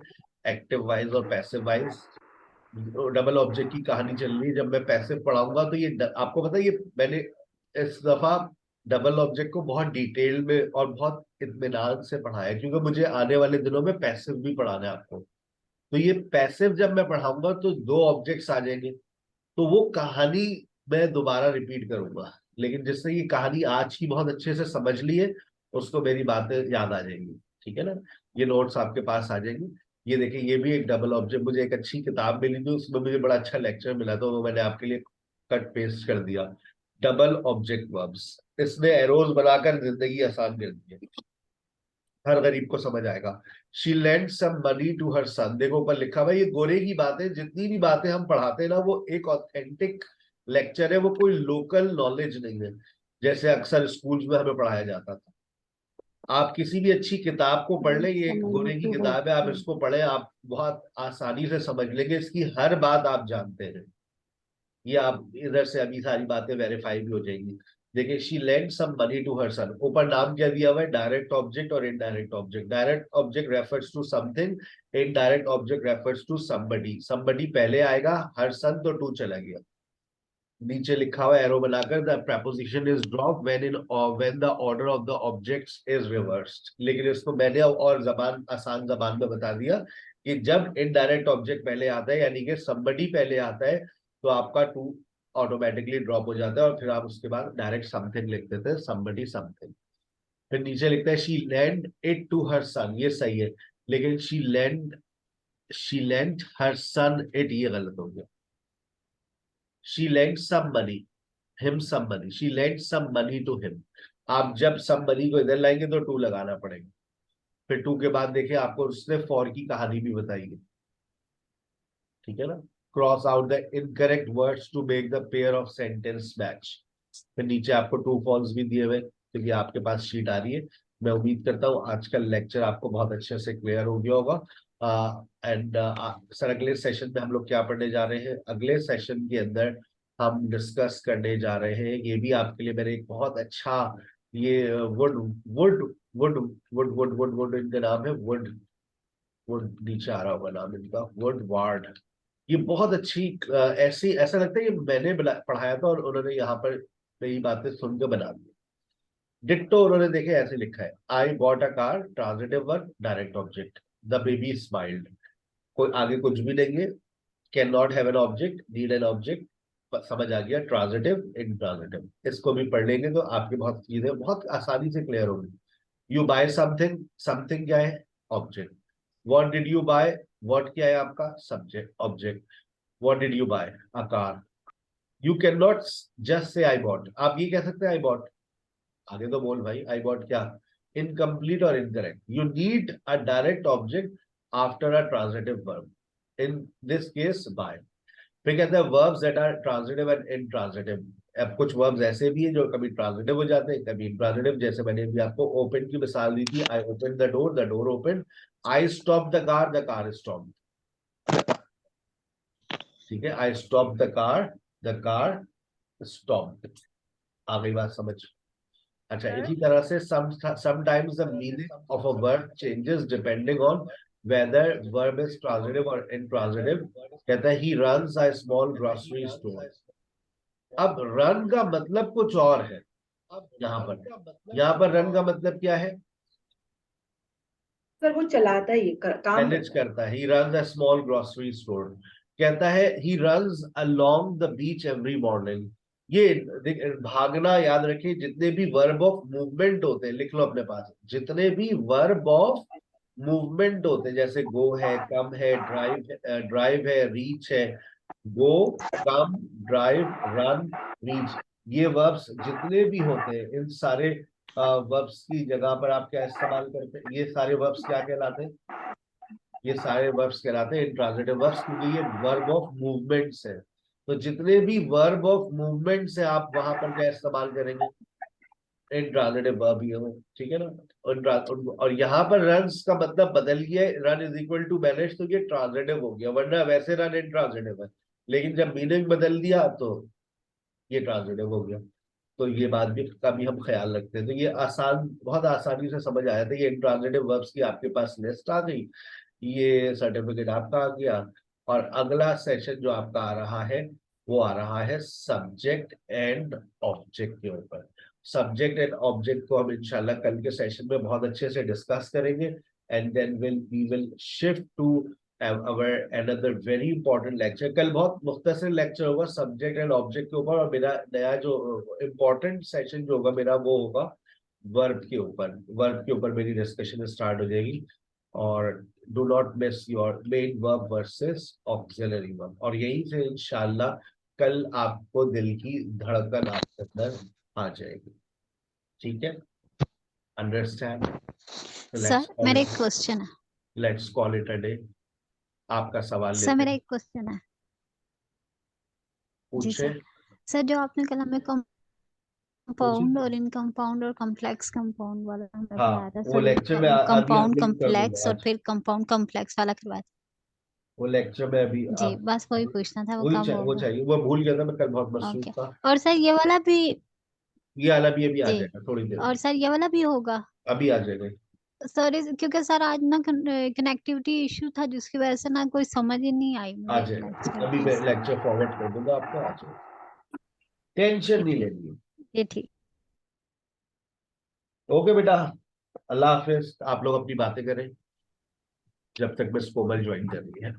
Speaker 1: एक्टिव वाइज और पैसिव वाइज। डबल ऑब्जेक्ट की कहानी चल रही है। जब मैं पैसिव पढ़ाऊंगा तो ये आपको पता है, ये मैंने इस दफा डबल ऑब्जेक्ट को बहुत डिटेल में और बहुत इत्मीनान से पढ़ाया है, क्योंकि मुझे आने वाले दिनों में पैसिव भी पढ़ाना है आपको। तो ये पैसिव जब मैं पढ़ाऊंगा तो दो ऑब्जेक्ट्स आ जाएंगे, तो वो कहानी मैं दोबारा रिपीट करूंगा। लेकिन जिसने ये कहानी आज की बहुत अच्छे से समझ ली है उसको मेरी बातें याद आ जाएंगी, ठीक है ना। ये नोट्स आपके पास आ जाएंगी। ये देखिए, ये भी एक डबल ऑब्जेक्ट, मुझे एक अच्छी किताब मिली थी, उसमें मुझे बड़ा अच्छा लेक्चर मिला, तो वो मैंने आपके लिए कट पेस्ट कर दिया। डबल ऑब्जेक्ट वर्ब्स, इसने एरोज बनाकर जिंदगी आसान कर दी है, हर गरीब को समझ आएगा। She lend some money to her son, देखो ऊपर लिखा हुआ है, ये गोरे की बातें, जितनी भी बातें हम पढ़ाते हैं ना वो एक ऑथेंटिक लेक्चर है, वो कोई लोकल नॉलेज नहीं है जैसे अक्सर स्कूल्स में हमें पढ़ाया जाता था। आप किसी भी अच्छी किताब को पढ़ लें, ये एक गोरे की किताब है, आप इसको पढ़ें, आप बहुत आसानी से समझ लेंगे, इसकी हर बात आप जानते हैं। ये आप इधर से अभी सारी बातें वेरीफाई भी हो जाएंगी। देखिए, she lend some money to her son, ऊपर नाम क्या दिया हुआ है, डायरेक्ट ऑब्जेक्ट और indirect object. Direct object refers to something, indirect object refers to somebody. Somebody पहले आएगा, हर सन तो टू चला गया। नीचे लिखा हुआ एरो बनाकर, the preposition is drop when the order of the objects is reversed. लेकिन इसको मैंने और आसान जबान में बता दिया कि जब इनडायरेक्ट ऑब्जेक्ट पहले आता है, यानी कि समबडी पहले आता है, तो आपका टू ऑटोमेटिकली ड्रॉप हो जाता है और फिर आप उसके बाद डायरेक्ट समथिंग लिख देते हैं, समबडी समथिंग। फिर नीचे लिखता है she lend it to her son, ये सही है, लेकिन she lend her son it, ये गलत हो गया। She lent some money, him some money. She lent some money to him. आप जब some money को इधर लाएंगे तो टू लगाना पड़ेगा। फिर टू के बाद देखिए आपको उसने फॉर की कहानी भी बताई है, ठीक है ना। Cross out the incorrect words to make the pair of sentence match. फिर नीचे आपको ट्रू फॉल्स भी दिए हुए, क्योंकि आपके पास शीट आ रही है। मैं उम्मीद करता हूँ आज का लेक्चर आपको बहुत अच्छे से क्लियर हो गया होगा। सर अगले सेशन में हम लोग क्या पढ़ने जा रहे हैं, अगले सेशन के अंदर हम डिस्कस करने जा रहे हैं, ये भी आपके लिए मैंने एक बहुत अच्छा, ये would would would would would would would इनका नाम है, वुड वुड नीचे आ रहा होगा नाम इनका, वुड वार्ड। ये बहुत अच्छी ऐसी, ऐसा लगता है ये मैंने पढ़ाया था और उन्होंने यहाँ पर नई बातें सुन के बना दी। डिट्टो उन्होंने देखे ऐसे लिखा है, I bought a car, transitive verb, direct object, the baby smiled. कोई आगे कुछ भी नहीं है, can not have an object, need an object, समझ आ गया। ट्रांजिटिव, इंट्रांजिटिव, इसको भी पढ़ लेंगे तो आपकी बहुत चीजें बहुत आसानी से क्लियर होंगी। यू बाय समथिंग, समथिंग क्या है? Object. What did you buy, what क्या है आपका? Subject, object. What did you buy? A car. You can not just say I bot, आप ये कह सकते हैं आई बॉट, आगे तो बोल भाई, आई बॉट क्या? इनकम्प्लीट और incorrect. You need a direct object after a transitive verb, in this case buy. फिर कहते हैं verbs that are transitive and intransitive. अब कुछ वर्ब्स ऐसे भी हैं जो कभी ट्रांजिटिव हो जाते हैं, कभी इनट्रांजिटिव। जैसे मैंने भी आपको ओपन की मिसाल दी थी, I open the door open. I stop the car stop. ठीक है, I stop the car stop. आ गई बात समझ? अच्छा, इसी तरह से sometimes the meaning of a verb changes depending on whether verb is transitive or intransitive। कहता है he runs a small grocery store। अब run का मतलब कुछ और है यहाँ पर run का मतलब क्या है?
Speaker 4: सर वो चलाता है, ये काम
Speaker 1: मैनेज
Speaker 4: करता है।
Speaker 1: करता है। he runs a small grocery store। कहता है he runs along the beach every morning। ये भागना याद रखिए, जितने भी वर्ब ऑफ मूवमेंट होते हैं लिख लो अपने पास, जितने भी वर्ब ऑफ मूवमेंट होते हैं, जैसे गो है, कम है, ड्राइव है, रीच है। गो, कम, ड्राइव, रन, रीच, ये वर्ब्स जितने भी होते हैं, इन सारे वर्ब्स की जगह पर आप क्या इस्तेमाल करते हैं? ये सारे वर्ब्स क्या कहलाते हैं? ये सारे वर्ब्स कहलाते हैं इंट्रांजिटिव वर्ब्स, क्योंकि ये वर्ब ऑफ मूवमेंट्स है। तो जितने भी वर्ब ऑफ मूवमेंट्स है आप वहां पर क्या इस्तेमाल करेंगे? इंट्रांजिटिव वर्ब ही हो, ठीक है ना। और यहाँ पर रन्स का मतलब बदल गया, run is equal to manage, तो ये ट्रांजिटिव हो गया, वरना वैसे रन इंट्रांजिटिव है, लेकिन जब मीनिंग बदल दिया तो ये ट्रांजिटिव हो गया। तो ये बात भी का भी हम ख्याल रखते हैं। तो ये आसान, बहुत आसानी से समझ आया था। ये इंट्रांजिटिव वर्ब्स की आपके पास लिस्ट आ गई, ये सर्टिफिकेट आपका आ गया। और अगला सेशन जो आपका आ रहा है वो आ रहा है सब्जेक्ट एंड ऑब्जेक्ट के ऊपर। सब्जेक्ट एंड ऑब्जेक्ट को हम इंशाल्लाह कल के सेशन में बहुत अच्छे से डिस्कस करेंगे, and then we will shift to our another very important lecture. कल बहुत मुख्तसर लेक्चर होगा सब्जेक्ट एंड ऑब्जेक्ट के ऊपर, और मेरा नया जो इम्पोर्टेंट सेशन जो होगा मेरा वो होगा वर्ब के ऊपर। वर्ब के ऊपर मेरी डिस्कशन स्टार्ट हो जाएगी। और do not miss your main verb versus auxiliary verb. और यहीं से इंशाल्लाह कल आपको दिल की धड़कन आपके अंदर आ जाएगी, ठीक है? अंडरस्टैंड?
Speaker 6: सर मेरा एक क्वेश्चन है।
Speaker 1: Let's call it a day. आपका सवाल
Speaker 6: सर
Speaker 1: लेते
Speaker 6: मेरा
Speaker 1: हैं,
Speaker 6: एक क्वेश्चन है। जी
Speaker 1: पूछे।
Speaker 6: सर जो आपने कल हमें कंपाउंड
Speaker 1: पूछिए।
Speaker 6: और इनकम्पाउंड और कॉम्प्लेक्स कंपाउंड वाला हमें
Speaker 1: हाँ,
Speaker 6: पढ़ाया था
Speaker 1: वो
Speaker 6: सर,
Speaker 1: लेक्चर में अभी
Speaker 6: कंपाउंड
Speaker 1: अपलोड कर
Speaker 6: कॉम्प्लेक्स
Speaker 1: दूंगा
Speaker 6: और
Speaker 1: आज।
Speaker 6: फिर कंपाउंड कॉम्प्लेक्स वाला करवाया था।
Speaker 1: वो लेक्चर में अभी
Speaker 6: जी
Speaker 1: आप
Speaker 6: बस वही पूछना था, वो कब
Speaker 1: वो
Speaker 6: होगा?
Speaker 1: चाहिए, वो भूल गया था मैं, कल बहुत मसरूफ
Speaker 6: ओके।
Speaker 1: था।
Speaker 6: और सर ये वाला भी?
Speaker 1: ये वाला भी अभी आ
Speaker 6: जी।
Speaker 1: जाएगा थोड़ी देर में,
Speaker 6: और सर ये वाला भी होगा?
Speaker 1: अभी आ जाएगा।
Speaker 6: सर क्योंकि सर आज ना कनेक्टिविटी इशू था, जिसकी वजह से ना कोई समझ ही नहीं आई
Speaker 1: आ
Speaker 6: मुझे
Speaker 1: जाएगा,
Speaker 6: लेक्चर,
Speaker 1: अभी मैं
Speaker 6: प्लीज।
Speaker 1: लेक्चर फॉरवर्ड कर दूंगा आपको, आ जाएगा, टेंशन नहीं लेनी है।
Speaker 6: ये ठीक।
Speaker 1: ओके बेटा, अल्लाह हाफिज। आप लोग अपनी बातें करें जब तक मिस कोमल ज्वाइन कर रही है।